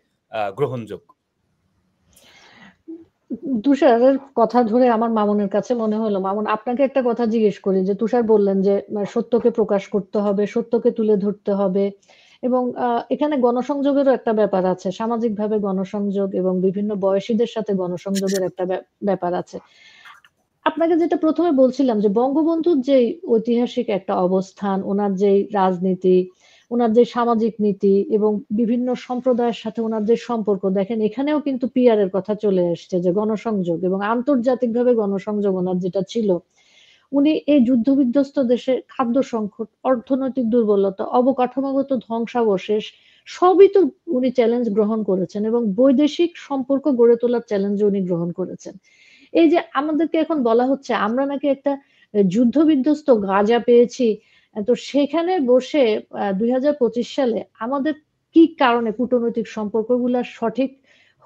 গ্রহণযোগ্য। তুষারের কথা ধরে আমার মামুনের কাছে মনে হলো, মামুন আপনাকে একটা কথা জিজ্ঞেস করি, যে তুষার বললেন যে সত্যকে প্রকাশ করতে হবে, সত্যকে তুলে ধরতে হবে, এবং এখানে গণসংযোগেরও একটা ব্যাপার আছে, সামাজিকভাবে গণসংযোগ এবং বিভিন্ন বয়সীদের সাথে গণসংযোগের একটা ব্যাপার আছে। আপনাকে যেটা প্রথমে বলছিলাম যে বঙ্গবন্ধুর যে ঐতিহাসিক একটা অবস্থান, ওনার যে রাজনীতি, ওনার যে সামাজিক নীতি এবং বিভিন্ন সম্প্রদায়ের সাথে ওনার যে সম্পর্ক, দেখেন এখানেও কিন্তু পিআর এর কথা চলে আসছে, যে গণসংযোগ এবং আন্তর্জাতিকভাবে গণসংযোগ ওনার যেটা ছিল। উনি এই যুদ্ধবিধ্বস্ত দেশে খাদ্য সংকট, অর্থনৈতিক দুর্বলতা, অবকাঠামোগত ধ্বংসাবশেষ সবই তো উনি চ্যালেঞ্জ গ্রহণ করেছেন এবং বৈদেশিক সম্পর্ক গড়ে তোলার চ্যালেঞ্জ উনি গ্রহণ করেছেন। এই যে আমাদেরকে এখন বলা হচ্ছে আমরা নাকি একটা যুদ্ধবিধ্বস্ত গাজা পেয়েছি, তো সেখানে বসে 2025 সালে আমাদের কি কারণে কূটনৈতিক সম্পর্কগুলো সঠিক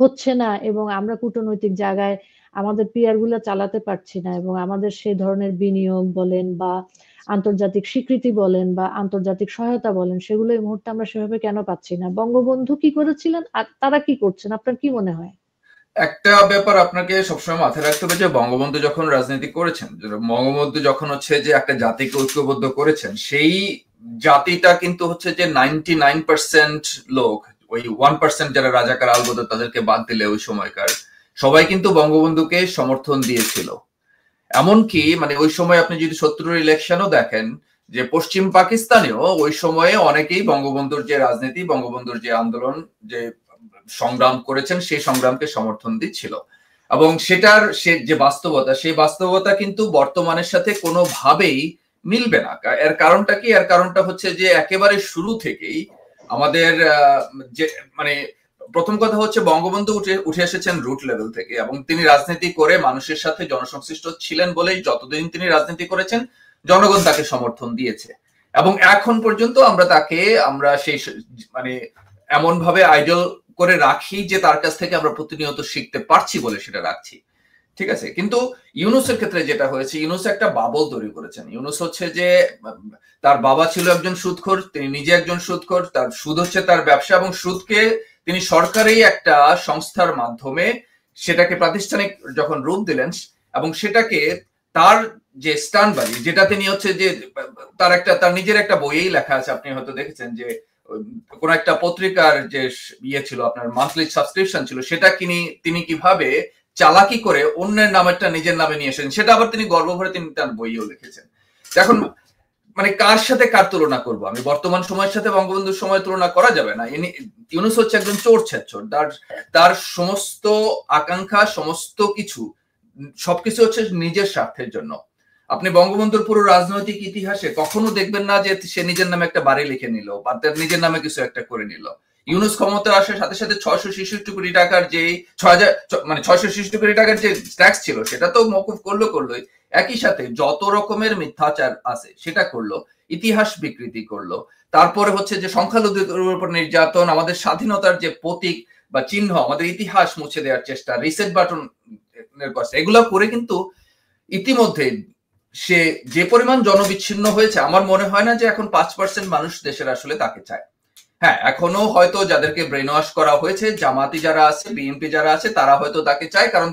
হচ্ছে না এবং আমরা কূটনৈতিক জায়গায় আমাদের পিআর গুলা চালাতে পারছি না, এবং আমাদের সেই ধরনের বিনিয়োগ বলেন বা আন্তর্জাতিক স্বীকৃতি বলেন বা আন্তর্জাতিক সহায়তা বলেন, সেগুলো এই মুহূর্তে আমরা সেভাবে কেন পাচ্ছি না? বঙ্গবন্ধু কি করেছিলেন আর তারা কি করছেন, আপনার কি মনে হয়? একটা ব্যাপার আপনাকে সবসময় মাথায় রাখতে হবে যে বঙ্গবন্ধু যখন রাজনীতি করেছেন, বঙ্গবন্ধু যখন হচ্ছে যে একটা জাতিকে ঐক্যবদ্ধ করেছেন, সেই জাতিটা কিন্তু হচ্ছে যে 99% লোক, ওই 1% যারা রাজাকার আলবদর তাদেরকে বাদ দিলে ওই সময়কার সবাই কিন্তু বঙ্গবন্ধুকে সমর্থন দিয়েছিল। এমনকি মানে ওই সময় আপনি যদি 70 ইলেকশনও দেখেন, যে পশ্চিম পাকিস্তানেও ওই সময়ে অনেকেই বঙ্গবন্ধুর যে রাজনীতি, বঙ্গবন্ধুর যে আন্দোলন, যে সংগ্রাম করেছেন, সেই সংগ্রামকে সমর্থন দিচ্ছিল। এবং সেটার যে বাস্তবতা, সেই বাস্তবতা কিন্তু বর্তমানের সাথে কোনোভাবেই মিলবে না। এর কারণটা কি? এর কারণটা হচ্ছে যে একেবারে শুরু থেকেই আমাদের যে মানে প্রথম কথা হচ্ছে বঙ্গবন্ধু উঠে এসেছেন রুট লেভেল থেকে, এবং তিনি রাজনীতি করে মানুষের সাথে জনসংশ্লিষ্ট ছিলেন বলেই যতদিন তিনি রাজনীতি করেছেন জনগণ তাকে সমর্থন দিয়েছে। এবং এখন পর্যন্ত আমরা সেই মানে এমন ভাবে আইডল করে রাখি যে তার কাছ থেকে আমরা প্রতিনিয়ত শিখতে পারছি বলে সেটা রাখছি। ঠিক আছে, কিন্তু ইউনূসের ক্ষেত্রে যেটা হয়েছে, ইউনূস একটা বাবল তৈরি করেছেন। ইউনূস হচ্ছে যে তার বাবা ছিল একজন সুদখোর, তিনি নিজে একজন সুদখোর, তার সুদ হচ্ছে তার ব্যবসা, এবং সুদকে তিনি সরকারি একটা সংস্থার মাধ্যমে সেটাকে প্রাতিষ্ঠানিক যখন রূপ দিলেন, এবং সেটাকে তার যে স্টানবাজি, যেটা তিনি হচ্ছে যে তার নিজের একটা বইয়েই লেখা আছে, আপনি হয়তো দেখেছেন যে কোন একটা পত্রিকার যে ইয়ে ছিল, আপনার মান্থলি সাবস্ক্রিপশন ছিল, সেটা তিনি কিভাবে চালাকি করে অন্যের নামেরটা নিজের নামে নিয়ে এসেছেন, সেটা আবার তিনি গর্ব ভরে তিনি তার বইয়েও লিখেছেন। এখন মানে কার সাথে কার তুলনা করবো আমি? বর্তমান সময়ের সাথে বঙ্গবন্ধুর সময় তুলনা করা যাবে না। ইউনূস হচ্ছে একজন চোর ছেচর, তার সমস্ত আকাঙ্ক্ষা, সমস্ত কিছু, সবকিছু হচ্ছে নিজের স্বার্থের জন্য। আপনি বঙ্গবন্ধুর পুরো রাজনৈতিক ইতিহাসে কখনো দেখবেন না যে সে নিজের নামে একটা বাড়ি লিখে নিল বা তার নিজের নামে কিছু একটা করে নিল। ইউনূস ক্ষমতা আসার সাথে সাথে 666 কোটি টাকার যে 666 কোটি টাকার যে ট্যাক্স ছিল সেটা তো মওকুফ করলোই, একই সাথে যত রকমের মিথ্যাচার আছে সেটা করলো, ইতিহাস বিকৃতি করলো, তারপরে হচ্ছে যে সংখ্যালঘুদের উপর নির্যাতন, আমাদের স্বাধীনতার যে প্রতীক বা চিহ্ন, আমাদের ইতিহাস মুছে দেওয়ার চেষ্টা, রিসেট বাটন এগুলো করে কিন্তু ইতিমধ্যে সে যে পরিমাণ জনবিচ্ছিন্ন হয়েছে, আমার মনে হয় না যে এখন 5% মানুষ দেশের আসলে তাকে চায়। হ্যাঁ, এখনো হয়তো যাদেরকে ব্রেন ওয়াশ করা হয়েছে, জামাতি যারা আছে, বিএনপি যারা আছে, তারা হয়তো তাকে চায়, কারণ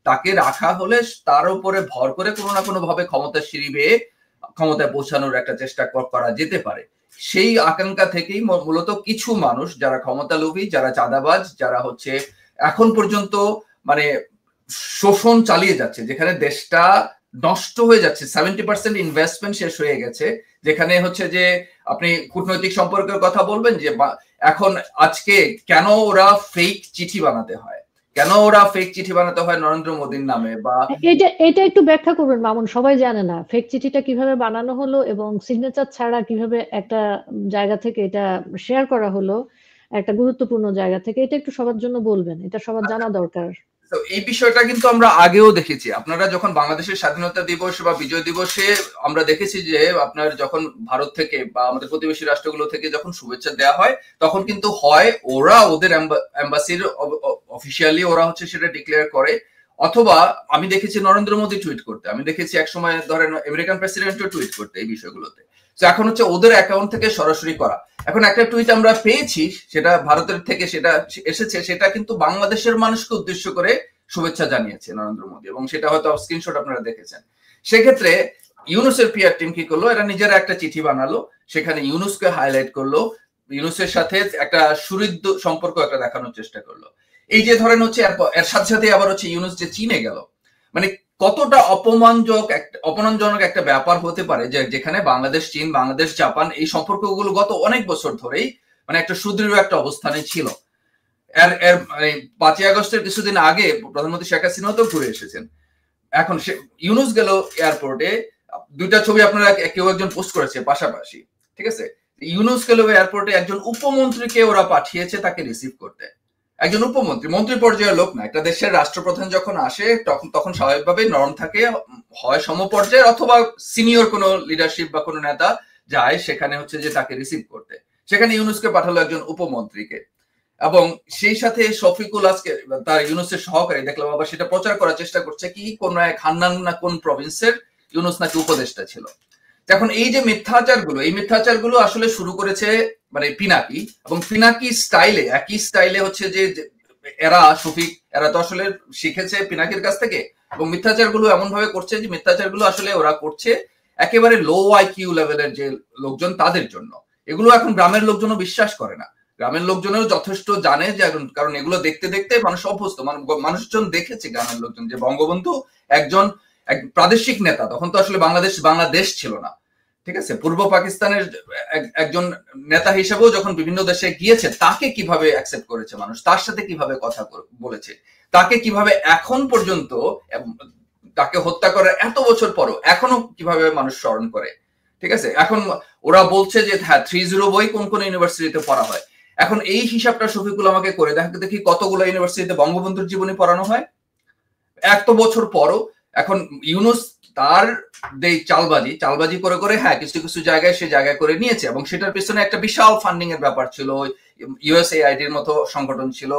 তাকে রাখা হলে তার উপরে ভর করে কোনো না কোনো ভাবে ক্ষমতার সিঁড়ি বেয়ে ক্ষমতায় পৌঁছানোর একটা চেষ্টা করা যেতে পারে। সেই আকাঙ্ক্ষা থেকেই মূলত কিছু মানুষ যারা ক্ষমতা লোভী, যারা চাঁদাবাজ, যারা হচ্ছে এখন পর্যন্ত মানে শোষণ চালিয়ে যাচ্ছে, যেখানে দেশটা নষ্ট হয়ে যাচ্ছে, 70% ইনভেস্টমেন্ট শেষ হয়ে গেছে, যেখানে হচ্ছে যে আপনি কূটনৈতিক সম্পর্কের কথা বলবেন যে এখন আজকে কেন ওরা ফেক চিঠি বানাতে হয়, নরেন্দ্র মোদীর নামে, বা এটা একটু ব্যাখ্যা করবেন মামুন, সবাই জানে না ফেক চিঠিটা কিভাবে বানানো হলো এবং সিগনেচার ছাড়া কিভাবে একটা জায়গা থেকে এটা শেয়ার করা হলো, একটা গুরুত্বপূর্ণ জায়গা থেকে, এটা একটু সবার জন্য বলবেন, এটা সবার জানা দরকার। তো এই বিষয়টা কিন্তু আমরা আগেও দেখেছি। আপনারা যখন বাংলাদেশের স্বাধীনতা দিবস বা বিজয় দিবসে আমরা দেখেছি যে আপনার যখন ভারত থেকে বা আমাদের প্রতিবেশী রাষ্ট্রগুলো থেকে যখন শুভেচ্ছা দেওয়া হয়, তখন কিন্তু হয় ওরা ওদের এম্বাসির অফিসিয়ালি ওরা হচ্ছে সেটা ডিক্লেয়ার করে, অথবা আমি দেখেছি নরেন্দ্র মোদী টুইট করতে, আমি দেখেছি একসময় ধরেন আমেরিকান প্রেসিডেন্টও টুইট করতে এই বিষয়গুলোতে। তো এখন হচ্ছে ওদের অ্যাকাউন্ট থেকে সরাসরি করা। এখন একটা টুইট আমরা পেয়েছি, সেটা ভারতের থেকে সেটা এসেছে, সেটা কিন্তু বাংলাদেশের মানুষকে উদ্দেশ্য করে শুভেচ্ছা জানিয়েছে নরেন্দ্র মোদী, এবং সেটা হয়তো স্ক্রিনশট আপনারা দেখেছেন। সেক্ষেত্রে ইউনূসের পিআর টিম কি করলো, এরা নিজেরা একটা চিঠি বানালো, সেখানে ইউনূসকে হাইলাইট করলো, ইউনূসের সাথে একটা সুহৃদ সম্পর্ক একটা দেখানোর চেষ্টা করলো। এই যে ধরেন হচ্ছে এর সাথে সাথে আবার হচ্ছে ইউনূস যে চীনে গেল, মানে কতটা অপমানজনক একটা ব্যাপার হতে পারে যে যেখানে বাংলাদেশ, চীন, বাংলাদেশ, জাপান এই সম্পর্কগুলো গত অনেক বছর ধরেই মানে একটা সুদৃঢ় একটা অবস্থানে ছিল। এর 5ই আগস্টের কিছুদিন আগে প্রধানমন্ত্রী শেখ হাসিনাও তো ঘুরে এসেছেন। এখন ইউনূস গেল এয়ারপোর্টে, দুইটা ছবি আপনারা কেউ একজন পোস্ট করেছে পাশাপাশি, ঠিক আছে। ইউনূস গেল এয়ারপোর্টে, একজন উপমন্ত্রীকে ওরা পাঠিয়েছে তাকে রিসিভ করতে, একজন উপমন্ত্রী, মন্ত্রী পর্যায়ের লোক না। একটা দেশের রাষ্ট্রপ্রধান যখন আসে তখন স্বাভাবিকভাবে নরম থাকে, হয় সমপর্যায়ের অথবা সিনিয়র কোনো লিডারশিপ বা কোনো নেতা যায় সেখানে হচ্ছে যে তাকে রিসিভ করতে। সেখানে ইউনূসকে পাঠালো একজন উপমন্ত্রীকে, এবং সেই সাথে শফিকুল আজকে তার ইউনূসের সহকারী দেখলাম আবার সেটা প্রচার করার চেষ্টা করছে কি কোন এক হান্নান না কোন প্রভিন্সের ইউনূস নাকি উপদেষ্টা ছিল। এখন এই যে মিথ্যাচারগুলো আসলে শুরু করেছে মানে পিনাকি, এবং পিনাকি স্টাইলে, একই স্টাইলে হচ্ছে যে এরা তো আসলে শিখেছে পিনাকির কাছ থেকে, এবং মিথ্যাচারগুলো এমন ভাবে করছে যে মিথ্যাচারগুলো আসলে ওরা করছে একেবারে লো আইকিউ লেভেলের যে লোকজন তাদের জন্য। এগুলো এখন গ্রামের লোকজনও বিশ্বাস করে না, গ্রামের লোকজনও যথেষ্ট জানে যে, কারণ এগুলো দেখতে দেখতে মানুষ অভ্যস্ত, মানুষজন দেখেছে গ্রামের লোকজন যে বঙ্গবন্ধু একজন প্রাদেশিক নেতা, তখন তো আসলে বাংলাদেশ ছিল না, ঠিক আছে। পূর্ব পাকিস্তানের একজন নেতা হিসেবেও যখন বিভিন্ন দেশে গিয়েছে, তাকে কিভাবে অ্যাকসেপ্ট করেছে মানুষ, তার সাথে কিভাবে কথা বলেছে, তাকে কিভাবে এখন পর্যন্ত, তাকে হত্যা করার এত বছর পরও এখনো কিভাবে মানুষ স্মরণ করে, ঠিক আছে। এখন ওরা বলছে যে হ্যাঁ 30 বই কোন কোন ইউনিভার্সিটিতে পড়া হয়। এখন এই হিসাবটা শফিকুল আমাকে করে দেখি কতগুলো ইউনিভার্সিটিতে বঙ্গবন্ধুর জীবনী পড়ানো হয় এত বছর পরও। এখন ইউনূস তার চালবাজি করে করে হ্যাঁ কিছু কিছু জায়গায় সে জায়গা করে নিয়েছে, এবং সেটার পিছনে একটা বিশাল ফান্ডিং এর ব্যাপার ছিল। ইউএসএআইডির মতো সংগঠন ছিল,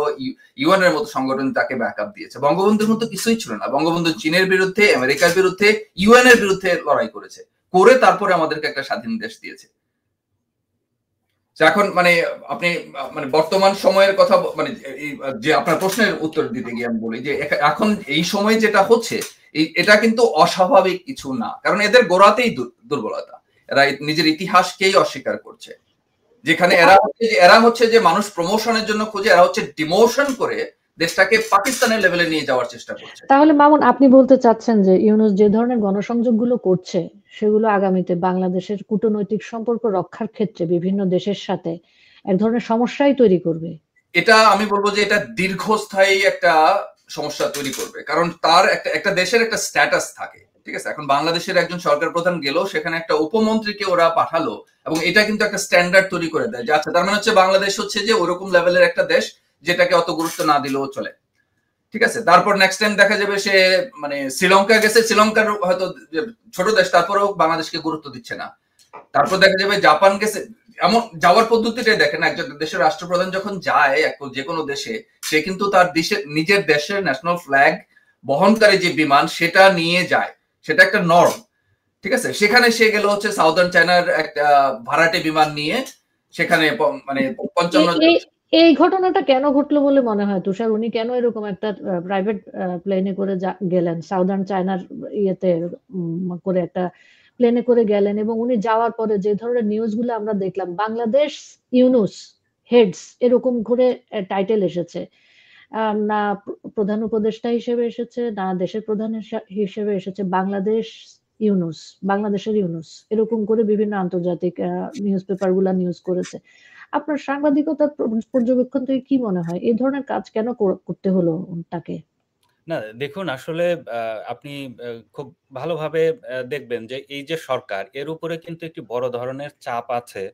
ইউএন এর মতো সংগঠন তাকে ব্যাকআপ দিয়েছে। বঙ্গবন্ধুর মতো কিছুই ছিল না। বঙ্গবন্ধু চীনের বিরুদ্ধে, আমেরিকার বিরুদ্ধে, ইউএন এর বিরুদ্ধে লড়াই করেছে, করে তারপরে আমাদেরকে একটা স্বাধীন দেশ দিয়েছে। এখন মানে আপনি মানে বর্তমান সময়ের কথা মানে যে আপনার প্রশ্নের উত্তর দিতে গিয়ে আমি বলি যে এখন এই সময় যেটা হচ্ছে এটা কিন্তু অস্বাভাবিক কিছু না, কারণ এদের গোড়াতেই দুর্বলতা। এরা নিজের ইতিহাসকেই অস্বীকার করছে। যেখানে এরা হচ্ছে যে মানুষ প্রমোশনের জন্য খুঁজে, এরা হচ্ছে ডিমোশন করে দেশটাকে পাকিস্তানের লেভেলে নিয়ে যাওয়ার চেষ্টা করছে। তাহলে মামুন, আপনি বলতে চাচ্ছেন যে ইউনূস যে ধরনের গণসংযোগ গুলো করছে সেগুলো আগামীতে বাংলাদেশের কূটনৈতিক সম্পর্ক রক্ষার ক্ষেত্রে বিভিন্ন দেশের সাথে এক ধরনের সমস্যাই তৈরি করবে? এটা আমি বলবো যে এটা দীর্ঘস্থায়ী একটা সমস্যা তৈরি করবে, কারণ তার একটা দেশের একটা স্ট্যাটাস থাকে, ঠিক আছে? এখন বাংলাদেশের একজন সরকার প্রধান গেল, সেখানে একটা উপমন্ত্রীকে ওরা পাঠালো, এবং এটা কিন্তু একটা স্ট্যান্ডার্ড তৈরি করে দেয় যে আচ্ছা তার মানে হচ্ছে বাংলাদেশ হচ্ছে যে ওরকম লেভেলের একটা দেশ যেটাকে অত গুরুত্ব না দিলেও চলে, ঠিক আছে? তারপর নেক্সট টাইম দেখা যাবে সে মানে শ্রীলঙ্কা গেছে, শ্রীলঙ্কার হয়তো ছোট দেশ, তারপরেও বাংলাদেশকে গুরুত্ব দিচ্ছে না। তারপর দেখা যাবে জাপান গেছে, এমন যাওয়ার পদ্ধতিটাই দেখেন, একজন দেশের রাষ্ট্রপ্রধান যখন যায় যে কোনো দেশে, সে কিন্তু তার নিজের দেশের ন্যাশনাল ফ্ল্যাগ বহনকারী যে বিমান সেটা নিয়ে যায়, সেটা একটা নর্ম, ঠিক আছে? সেখানে সে গেল হচ্ছে সাউদার্ন চায়নার একটা ভাড়াটে বিমান নিয়ে, সেখানে মানে 55 এই ঘটনাটা কেন ঘটলো বলে মনে হয় তুষার? উনি কেন এরকম একটা প্রাইভেট প্লেনে করে গেলেন, সাউদার্ন চায়নার ইয়েতে করে একটা প্লেনে করে গেলেন, এবং উনি যাওয়ার পরে যে ধরনের নিউজগুলো আমরা দেখলাম, বাংলাদেশ ইউনূস হেডস এরকম করে টাইটেল এসেছে, না প্রধান উপদেষ্টা হিসেবে এসেছে, না দেশের প্রধান হিসেবে এসেছে, বাংলাদেশ ইউনূস, বাংলাদেশের ইউনূস, এরকম করে বিভিন্ন আন্তর্জাতিক নিউজ পেপার গুলা নিউজ করেছে। আপনার সাংবাদিকতার পর্যবেক্ষণ থেকে কি মনে হয় এই ধরনের কাজ কেন করতে হলো তাকে? না দেখুন, আসলে আপনি খুব ভালোভাবে দেখবেন যে এই যে সরকার, এর উপরে কিন্তু একটি বড় ধরনের চাপ আছে।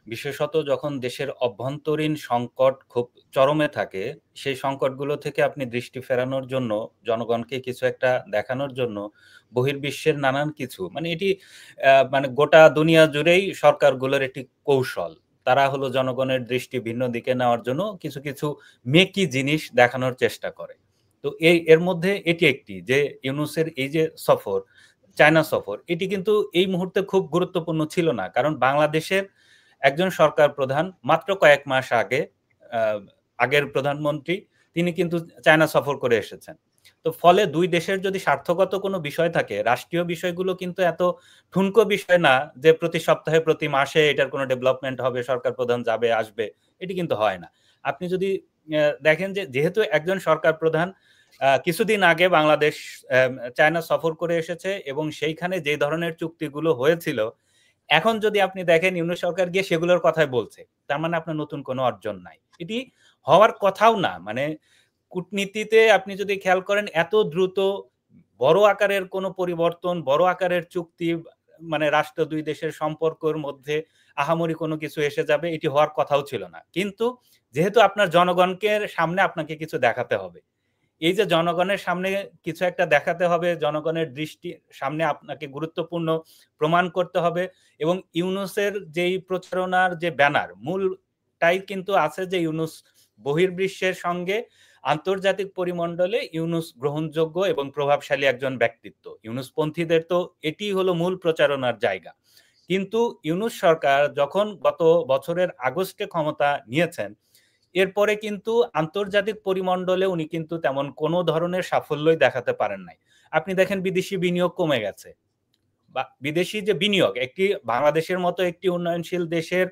বিশেষত যখন দেশের অভ্যন্তরীণ সংকট খুব চরমে থাকে, সেই সংকটগুলো থেকে আপনি দৃষ্টি ফেরানোর জন্য, জনগণকে কিছু একটা দেখানোর জন্য বহির্বিশ্বের নানান কিছু, মানে এটি মানে গোটা দুনিয়া জুড়েই সরকারগুলোর একটি কৌশল। তারা হলো জনগণের দৃষ্টি ভিন্ন দিকে নেওয়ার জন্য কিছু কিছু মেকি জিনিস দেখানোর চেষ্টা করে। তো এর মধ্যে এটি একটি, যে ইউনূসের এই যে সফর, চায়না সফর, এটি কিন্তু এই মুহূর্তে খুব গুরুত্বপূর্ণ ছিল না, কারণ বাংলাদেশের একজন সরকার প্রধান মাত্র কয়েক মাস আগে আগের প্রধানমন্ত্রী তিনি কিন্তু চায়না সফর করে এসেছেন। তো ফলে দুই দেশের যদি স্বার্থগত কোনো বিষয় থাকে, রাষ্ট্রীয় বিষয়গুলো কিন্তু এত ঠুনকো বিষয় না যে প্রতি সপ্তাহে প্রতি মাসে এটার কোনো ডেভেলপমেন্ট হবে, সরকার প্রধান যাবে আসবে, এটি কিন্তু হয় না। আপনি যদি দেখেন যে যেহেতু একজন সরকার প্রধান কিছুদিন আগে বাংলাদেশ চায়না সফর করে এসেছে, এবং সেইখানে যে ধরনের চুক্তিগুলো হয়েছিল, এখন যদি আপনি দেখেন ইউনূস সরকার গিয়ে সেগুলোর কথাই বলছে, তার মানে আপনার নতুন কোনো অর্জন নাই। এটি হওয়ার কথাও না। মানে কূটনীতিতে আপনি যদি খেয়াল করেন, এত দ্রুত বড় আকারের কোনো পরিবর্তন, বড় আকারের চুক্তি, মানে রাষ্ট্র দুই দেশের সম্পর্কের মধ্যে আহামরি কোনো কিছু এসে যাবে, এটি হওয়ার কথাও ছিল না। কিন্তু যেহেতু আপনার জনগণকে সামনে আপনাকে কিছু দেখাতে হবে, এই যে জনগণের সামনে কিছু একটা দেখাতে হবে, জনগণের দৃষ্টি সামনে আপনাকে গুরুত্বপূর্ণ প্রমাণ করতে হবে, এবং ইউনূসের যেই প্রচারণার যে ব্যানার, মূলটাই কিন্তু আছে যে ইউনূস বহির্বিশ্বের সঙ্গে আন্তর্জাতিক পরিমণ্ডলে ইউনূস গ্রহণযোগ্য এবং প্রভাবশালী একজন ব্যক্তিত্ব। ইউনূসপন্থীদের তো এটি হলো মূল প্রচারণার জায়গা। কিন্তু ইউনূস সরকার যখন গত বছরের আগস্টে ক্ষমতা নিয়েছেন, এরপরে কিন্তু আন্তর্জাতিক পরিমণ্ডলে উনি কিন্তু তেমন কোনো ধরনের সাফল্যই দেখাতে পারেন নাই। আপনি দেখেন বিদেশি বিনিয়োগ কমে গেছে, বা বিদেশি যে বিনিয়োগ, একটি বাংলাদেশের মতো একটি উন্নয়নশীল দেশের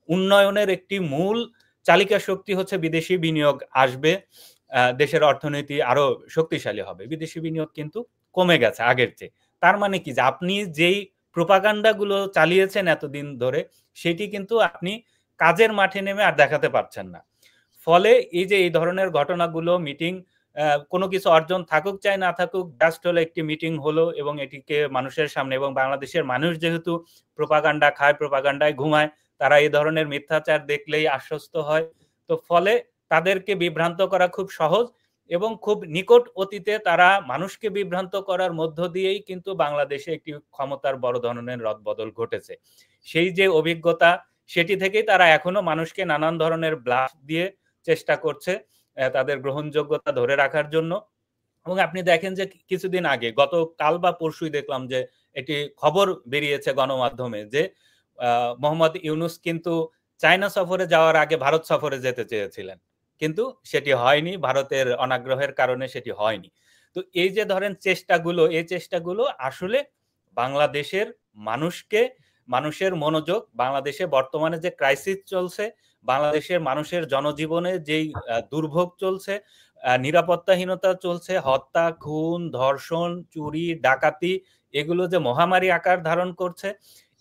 উন্নয়নের একটি মূল চালিকা শক্তি হচ্ছে বিদেশি বিনিয়োগ আসবে, দেশের অর্থনীতি আরো শক্তিশালী হবে। বিদেশি বিনিয়োগ কিন্তু কমে গেছে আগের চেয়ে। তার মানে কি, যে আপনি যেই প্রোপাগান্ডা গুলো চালিয়েছেন এতদিন ধরে, সেটি কিন্তু আপনি কাজের মাঠে নেমে আর দেখাতে পারছেন না। ফলে এই যে এই ধরনের ঘটনাগুলো, মিটিং, কোনো কিছু অর্জন থাকুক চাই না থাকুক, জাস্ট হলো একটি মিটিং হলো এবং এটিকে মানুষের সামনে, এবং বাংলাদেশের মানুষ যেহেতু প্রোপাগান্ডা খায়, প্রোপাগান্ডায় ঘুমায়, তারা এই ধরনের মিথ্যাচার দেখলেই আশ্বস্ত হয়। তো ফলে তাদেরকে বিভ্রান্ত করা খুব সহজ, এবং খুব নিকট অতীতে তারা মানুষকে বিভ্রান্ত করার মধ্য দিয়েই কিন্তু বাংলাদেশে একটি ক্ষমতার বড় ধরনের রদবদল ঘটেছে। সেই যে অভিজ্ঞতা, সেটি থেকেই তারা এখনো মানুষকে নানান ধরনের ব্লাফ দিয়ে চেষ্টা করছে তাদের গ্রহণযোগ্যতা ধরে রাখার জন্য। এবং আপনি দেখেন যে কিছুদিন আগে, গত কাল বা পরশুই দেখলাম যে একটি খবর বেরিয়েছে গণমাধ্যমে যে মোহাম্মদ ইউনূস কিন্তু চায়না সফরে যাওয়ার আগে ভারত সফরে যেতে চেয়েছিলেন, কিন্তু সেটি হয়নি, ভারতের অনাগ্রহের কারণে সেটি হয়নি। তো এই যে ধরেন চেষ্টাগুলো, এই চেষ্টাগুলো আসলে বাংলাদেশের মানুষের মনোযোগ, বাংলাদেশে বর্তমানে যে ক্রাইসিস চলছে, বাংলাদেশের মানুষের জনজীবনে যেই দুর্ভোগ চলছে, নিরাপত্তাহীনতা চলছে, হত্যা, খুন, ধর্ষণ, চুরি, ডাকাতি, এগুলো যে মহামারী আকার ধারণ করছে,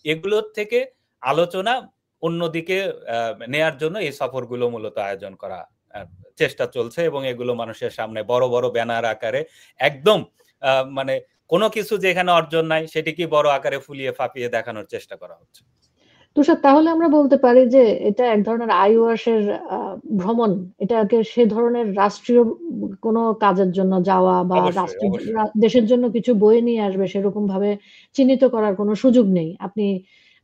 এগুলোর থেকে আলোচনা অন্যদিকে নেয়ার জন্য এই সফরগুলো মূলত আয়োজন করা চেষ্টা চলছে। এবং এগুলো মানুষের সামনে বড় বড় ব্যানার আকারে একদম মানে কোনো কিছু যেখানে অর্জন নাই সেটি কি বড় আকারে ফুলিয়ে ফাঁপিয়ে দেখানোর চেষ্টা করা হচ্ছে। তুষার, তাহলে আমরা বলতে পারি যে এটা এক ধরনের আইওয়াসের ভ্রমণ, এটাকে সে ধরনের রাষ্ট্রীয় কোনো কাজের জন্য যাওয়া বা দেশের জন্য কিছু বয়ে নিয়ে আসবে সেরকম ভাবে চিহ্নিত করার কোনো সুযোগ নেই। আপনি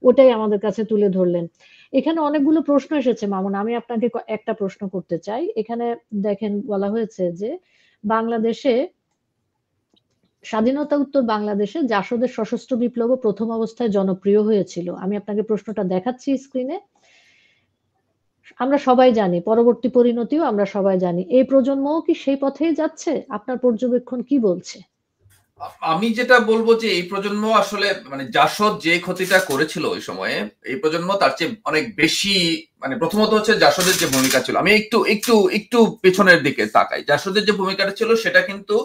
ওটাই আমাদের কাছে তুলে ধরলেন। এখানে অনেকগুলো প্রশ্ন এসেছে মামুন, আমি আপনাকে একটা প্রশ্ন করতে চাই। এখানে দেখেন বলা হয়েছে যে বাংলাদেশে স্বাধীনতা উত্তর বাংলাদেশে জাসদের সশস্ত্র বিপ্লব প্রথম অবস্থায় জনপ্রিয় হয়েছিল। আমি আপনাকে প্রশ্নটা দেখাচ্ছি স্ক্রিনে। আমরা সবাই জানি পরবর্তী পরিণতিও আমরা সবাই জানি, এই প্রজন্মও কি সেই পথেই যাচ্ছে? আপনার পর্যবেক্ষণ কি বলছে? আমি যেটা বলবো যে এই প্রজন্ম আসলে মানে জাসদ যে ক্ষতিটা করেছিল ওই সময়ে, এই প্রজন্ম তার চেয়ে অনেক বেশি, মানে প্রথমত হচ্ছে জাসদের যে ভূমিকা ছিল, আমি একটু একটু একটু পেছনের দিকে তাকাই। জাসদের যে ভূমিকাটা ছিল সেটা কিন্তু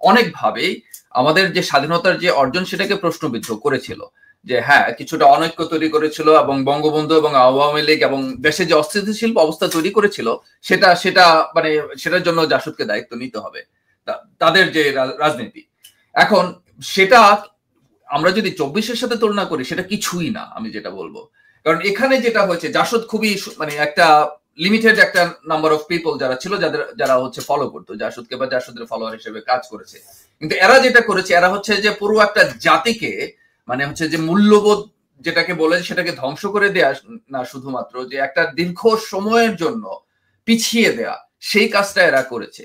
অনেকভাবেই আমাদের যে স্বাধীনতার যে অর্জন সেটাকে প্রশ্নবিদ্ধ করেছিল। যে হ্যাঁ, কিছুটা অনৈক্য তৈরি করেছিল এবং বঙ্গবন্ধু এবং আওয়ামী লীগ এবং দেশে যে অস্থিতিশীল অবস্থা তৈরি করেছিল সেটা মানে সেটার জন্য জাসদকে দায়িত্ব নিতে হবে, তাদের যে রাজনীতি। এখন সেটা আমরা যদি 24-এর সাথে তুলনা করি সেটা কিছুই না, আমি যেটা বলবো। কারণ এখানে যেটা হয়েছে, জাসদ খুবই মানে একটা লিমিটেড একটা নাম্বার অফ পিপল যারা ছিল, যারা হচ্ছে ফলো করতো জাসদকে বা জাসদের ফলোয়ার হিসেবে কাজ করেছে। কিন্তু এরা যেটা করেছে, এরা হচ্ছে যে পুরো একটা জাতিকে মানে হচ্ছে যে মূল্যবোধ যেটাকে বলে সেটাকে ধ্বংস করে দেয়া না, শুধুমাত্র যে একটা দীর্ঘ সময়ের জন্য পিছিয়ে দেয়া, সেই কাজটা এরা করেছে।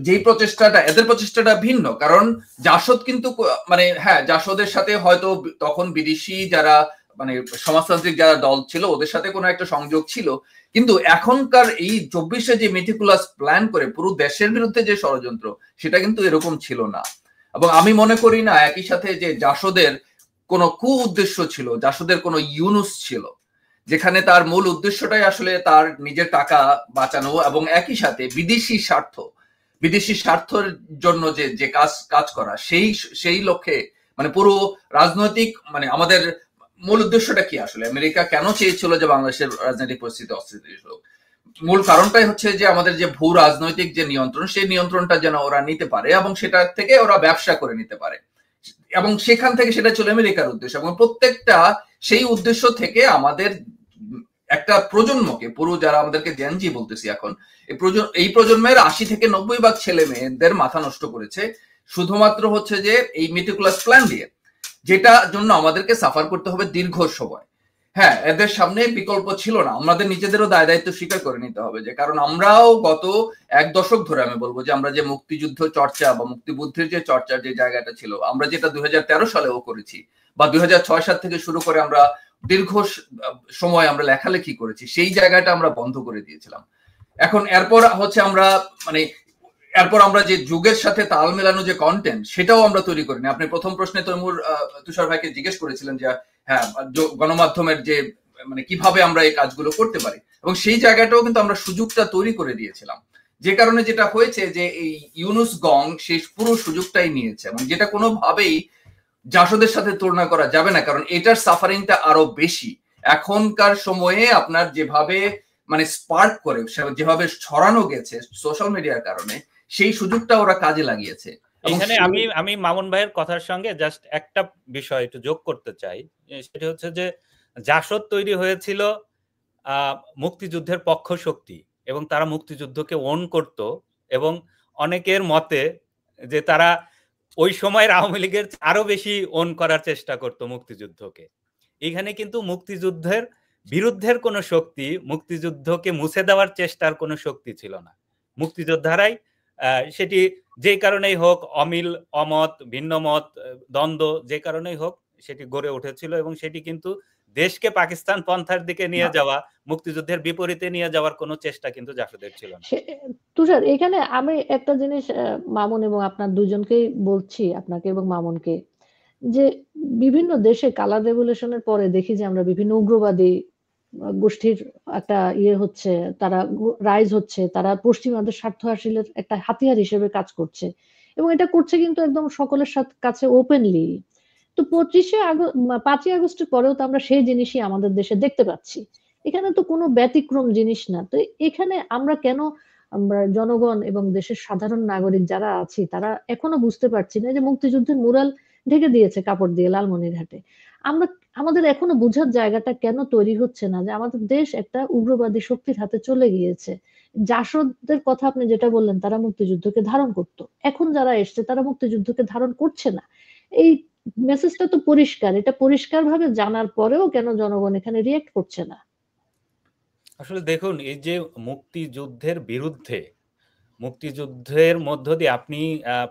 যেই প্রচেষ্টাটা, এদের প্রচেষ্টাটা ভিন্ন। কারণ জাসদ কিন্তু মানে হ্যাঁ, জাসদের সাথে হয়তো তখন বিদেশি যারা মানে সমাজতান্ত্রিক যারা দল ছিল ওদের সাথে কোনো একটা সংযোগ ছিল, কিন্তু এখনকার এই 24-এ যে মেটিকুলাস প্ল্যান করে পুরো দেশের বিরুদ্ধে যে ষড়যন্ত্র, সেটা কিন্তু এরকম ছিল না। এবং আমি মনে করি না একই সাথে যে জাসদের কোনো কু উদ্দেশ্য ছিল, জাসদের কোনো ইউনুস ছিল, যেখানে তার মূল উদ্দেশ্যটাই আসলে তার নিজের টাকা বাঁচানো এবং একই সাথে বিদেশি স্বার্থের জন্য যে কাজ করা, সেই লক্ষ্যে মানে পুরো রাজনৈতিক মানে আমাদের মূল উদ্দেশ্যটা কি আসলে, আমেরিকা কেন চেয়েছিল যে বাংলাদেশের রাজনৈতিক পরিস্থিতি অস্থিতিশীল হোক? মূল কারণটাই হচ্ছে যে আমাদের যে ভূ রাজনৈতিক যে নিয়ন্ত্রণ, সেই নিয়ন্ত্রণটা যেন ওরা নিতে পারে এবং সেটা থেকে ওরা ব্যবসা করে নিতে পারে, এবং সেখান থেকে সেটা ছিল আমেরিকার উদ্দেশ্য। এবং প্রত্যেকটা সেই উদ্দেশ্য থেকে আমাদের একটা প্রজন্মকে, পুরো যারা আমাদেরকে জেনজি বলতেছি এখন, এই প্রজন্মের 80 থেকে 90% ছেলে মেয়েদের মাথা নষ্ট করেছে শুধুমাত্র হচ্ছে যে এই মেটিকুলাস প্ল্যান দিয়ে, যেটা জন্য আমাদেরকে সাফার করতে হবে দীর্ঘ সময়। হ্যাঁ, এদের সামনে বিকল্প ছিল না, আমাদের নিজেদেরও দায় দায়িত্ব স্বীকার করে নিতে হবে। যে কারণ আমরাও গত 1 দশক ধরে আমি বলবো যে আমরা যে মুক্তিযুদ্ধ চর্চা বা মুক্তিযুদ্ধের যে চর্চার যে জায়গাটা ছিল, আমরা যেটা 2013 সালেও করেছি বা 2006-7 থেকে শুরু করে আমরা দীর্ঘ সময় আমরা লেখালেখি করেছি, সেই জায়গাটা আমরা বন্ধ করে দিয়েছিলাম। এখন এরপর হচ্ছে আমরা মানে এরপর আমরা যে যুগের সাথে তাল মেলানো যে কন্টেন্ট, সেটাও আমরা তৈরি করিনি। আপনি প্রথম প্রশ্নে তৈমুর তুষার ভাইকে জিজ্ঞেস করেছিলেন যে হ্যাঁ, গণমাধ্যমের যে মানে কিভাবে আমরা এই কাজগুলো করতে পারি, এবং সেই জায়গাটাও কিন্তু আমরা সুযোগটা তৈরি করে দিয়েছিলাম। যে কারণে যেটা হয়েছে যে এই ইউনুস গং সেই পুরো সুযোগটাই নিয়েছে, এবং যেটা কোনোভাবেই জাসদের সাথে তুলনা করা যাবে না, কারণ এটার সাফারিংটা আরো বেশি। এখনকার সময়ে আপনার যেভাবে মানে স্পার্ক করে, যেভাবে ছড়ানো গেছে সোশ্যাল মিডিয়ার কারণে, সেই সুযোগটা ওরা কাজে লাগিয়েছে। এখানে আমি মামুন ভাইয়ের কথার সঙ্গে জাস্ট একটা বিষয় একটু যোগ করতে চাই, সেটা হচ্ছে যে জাসদ তৈরি হয়েছিল মুক্তিযুদ্ধের পক্ষ শক্তি, এবং তারা মুক্তিযুদ্ধকে ওন করত এবং অনেকের মতে যে তারা ওই সময়ের আওয়ামী লীগের আরো বেশি ওন করার চেষ্টা করতো মুক্তিযুদ্ধকে। এখানে কিন্তু মুক্তিযুদ্ধের বিরুদ্ধের কোনো শক্তি, মুক্তিযুদ্ধকে মুছে দেওয়ার চেষ্টার কোনো শক্তি ছিল না। মুক্তিযোদ্ধারাই সেটি যে কারণেই হোক, অমিল, অমত, ভিন্ন মত, দ্বন্দ্ব যে কারণেই হোক সেটি গড়ে উঠেছিল, এবং সেটি কিন্তু দেশকে পাকিস্তান পন্থার দিকে নিয়ে যাওয়া, মুক্তিযুদ্ধের বিপরীতে নিয়ে যাওয়ার কোনো চেষ্টা কিন্তু জাসদের ছিল না। তুষার, এখানে আমি একটা জিনিস মামুন এবং আপনার দুজনকেই বলছি, আপনাকে এবং মামুনকে, যে বিভিন্ন দেশে কালার রেভলিউশনের পরে দেখি যে আমরা বিভিন্ন উগ্রবাদী গোষ্ঠীর একটা হচ্ছে, তারা রাইজ হচ্ছে, তারা পশ্চিমাদের স্বার্থ হাসিলের একটা হাতিয়ার হিসেবে কাজ করছে, এবং এটা করছে কিন্তু একদম সকলের কাছে ওপেনলি। তো 5ই আগস্টের পরেও তো আমরা সেই জিনিসই আমাদের দেশে দেখতে পাচ্ছি। এখানে তো কোনো ব্যতিক্রম জিনিস না। তো এখানে আমরা কেন, আমরা জনগণ এবং দেশের সাধারণ নাগরিক যারা আছি তারা এখনো বুঝতে পারছি না যে মুক্তিযুদ্ধের মুরাল ঢেকে দিয়েছে কাপড় দিয়ে লালমনিরহাটে। আমরা, আমাদের এখনো বুঝার জায়গাটা কেন তৈরি হচ্ছে না যে আমাদের দেশ একটা উগ্রবাদী শক্তির হাতে চলে গিয়েছে। জাসদের কথা আপনি যেটা বললেন, তারা মুক্তিযুদ্ধকে ধারণ করত, এখন যারা এসছে তারা মুক্তিযুদ্ধকে ধারণ করছে না। এই মেসেজটা তো পরিষ্কার। এটা পরিষ্কার ভাবে জানার পরেও কেন জনগণ এখানে রিয়েক্ট করছে না? আসলে দেখুন, এই যে মুক্তিযুদ্ধের বিরুদ্ধে, মুক্তিযুদ্ধের মধ্য দিয়ে আপনি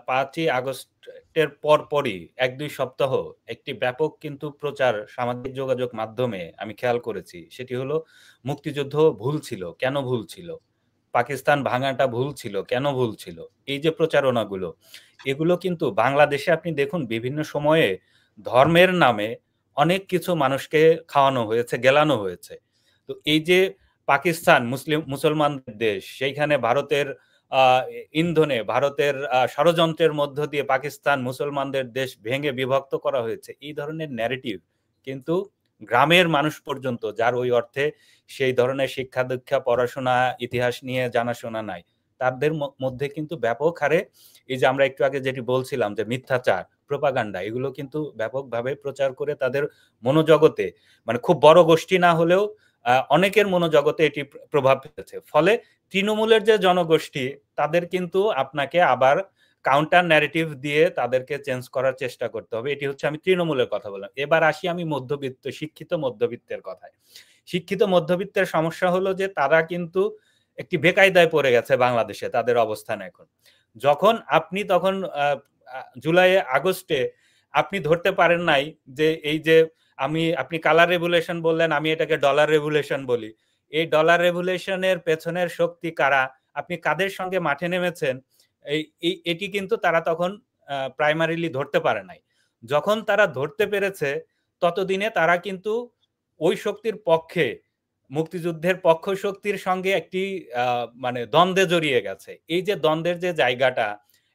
5ই আগস্টের পরপরই 1-2 সপ্তাহ একটি ব্যাপক কিন্তু প্রচার সামাজিক যোগাযোগ মাধ্যমে আমি খেয়াল করেছি। সেটি হলো মুক্তিযুদ্ধ ভুল ছিল, কেন ভুল ছিল, পাকিস্তান ভাঙাটা ভুল ছিল, কেন ভুল ছিল। এই যে প্রচারণাগুলো, এগুলো কিন্তু বাংলাদেশে আপনি দেখুন বিভিন্ন সময়ে ধর্মের নামে অনেক কিছু মানুষকে খাওয়ানো হয়েছে, গেলানো হয়েছে। তো এই যে পাকিস্তান মুসলমানদের দেশ, সেইখানে ভারতের ইন্ধনে, ভারতের ষড়যন্ত্রের মধ্য দিয়ে পাকিস্তান মুসলমানদের দেশ ভেঙে বিভক্ত করা হয়েছে, এই ধরনের ন্যারেটিভ কিন্তু গ্রামের মানুষ পর্যন্ত, যার ওই অর্থে সেই ধরনের শিক্ষা দীক্ষা, পড়াশোনা, ইতিহাস নিয়ে জানাশোনা নাই, তাদের মধ্যে কিন্তু ব্যাপক হারে এই যে আমরা একটু আগে যেটি বলছিলাম যে মিথ্যাচার, প্রোপাগান্ডা, এগুলো কিন্তু ব্যাপকভাবে প্রচার করে তাদের মনোজগতে, মানে খুব বড় গোষ্ঠী না হলেও অনেকের মনোজগতে এটি প্রভাব ফেলেছে। ফলে তৃণমূলের যে জনগোষ্ঠী, তাদের কিন্তু আপনাকে আবার কাউন্টার ন্যারেটিভ দিয়ে তাদেরকে চেঞ্জ করার চেষ্টা করতে হবে। এটি হচ্ছে আমি তৃণমূলের কথা বললাম। এবার আসি আমি মধ্যবিত্ত, শিক্ষিত মধ্যবিত্তের কথায়। শিক্ষিত মধ্যবিত্তের সমস্যা হলো যে তারা কিন্তু একটি বেকায়দায় পড়ে গেছে বাংলাদেশে, তাদের অবস্থান এখন। যখন আপনি তখন জুলাই আগস্টে আপনি ধরতে পারেন নাই যে এই যে আপনি কালার রেভুলেশন বললেন, আমি এটাকে ডলার রেভুলেশন বলি। এই ডলার রেভুলেশনের পেছনের শক্তি কারা, আপনি কাদের সঙ্গে মাঠে নেমেছেন, এটি কিন্তু তারা তখন প্রাইমারিলি ধরতে পারে নাই। যখন তারা ধরতে পেরেছে, ততদিনে তারা কিন্তু ওই শক্তির পক্ষে, মুক্তিযুদ্ধের পক্ষ শক্তির সঙ্গে একটি মানে দ্বন্দ্বে জড়িয়ে গেছে। এই যে দ্বন্দ্বের যে জায়গাটা,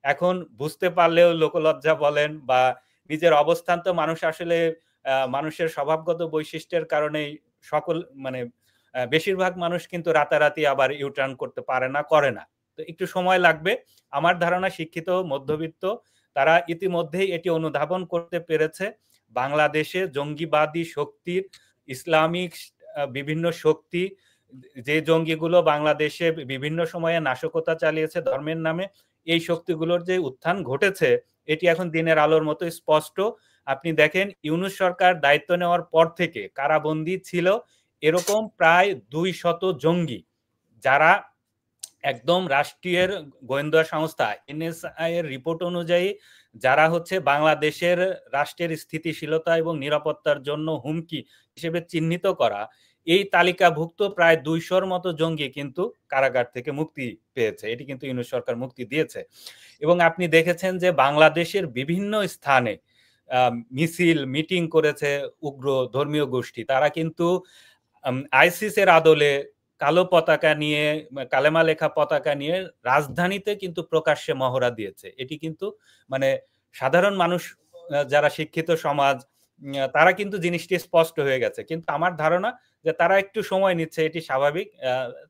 এখন বুঝতে পারলেও লোকলজ্জা বলেন বা নিজের অবস্থান, তো মানুষ আসলে মানুষের স্বভাবগত বৈশিষ্ট্যের কারণেই সকল, মানে বেশিরভাগ মানুষ কিন্তু রাতারাতি আবার ইউটার্ন করতে পারে না, করে না। তো একটু সময় লাগবে। আমার ধারণা শিক্ষিত মধ্যবিত্ত তারা ইতিমধ্যেই এটি অনুধাবন করতে পেরেছে। বাংলাদেশে জঙ্গিবাদী শক্তির, ইসলামিক বিভিন্ন শক্তি, যে জঙ্গিগুলো বাংলাদেশে বিভিন্ন সময়ে নাশকতা চালিয়েছে ধর্মের নামে, এই শক্তিগুলোর যে উত্থান ঘটেছে, এটি এখন দিনের আলোর মতো স্পষ্ট। আপনি দেখেন, ইউনূস সরকার দায়িত্ব নেওয়ার পর থেকে কারাবন্দী ছিল এরকম প্রায় 200 জঙ্গি, যারা একদম রাষ্ট্রীয় গোয়েন্দা সংস্থা এনএসআই এর রিপোর্ট অনুযায়ী যারা হচ্ছে বাংলাদেশের রাষ্ট্রের স্থিতিশীলতা এবং নিরাপত্তার জন্য হুমকি হিসেবে চিহ্নিত করা, এই তালিকাভুক্ত প্রায় 200-র মতো জঙ্গি কিন্তু কারাগার থেকে মুক্তি পেয়েছে। এটি কিন্তু ইউনূস সরকার মুক্তি দিয়েছে। এবং আপনি দেখেছেন যে বাংলাদেশের বিভিন্ন স্থানে মিছিল, মিটিং করেছে উগ্র ধর্মীয় গোষ্ঠী। তারা কিন্তু আইসিসের আদলে কালো পতাকা নিয়ে, কালেমা লেখা পতাকা নিয়ে রাজধানীতে কিন্তু প্রকাশ্যে মহড়া দিয়েছে। এটি কিন্তু মানে সাধারণ মানুষ, যারা শিক্ষিত সমাজ, তারা কিন্তু জিনিসটি স্পষ্ট হয়ে গেছে। কিন্তু আমার ধারণা যে তারা একটু সময় নিচ্ছে, এটি স্বাভাবিক।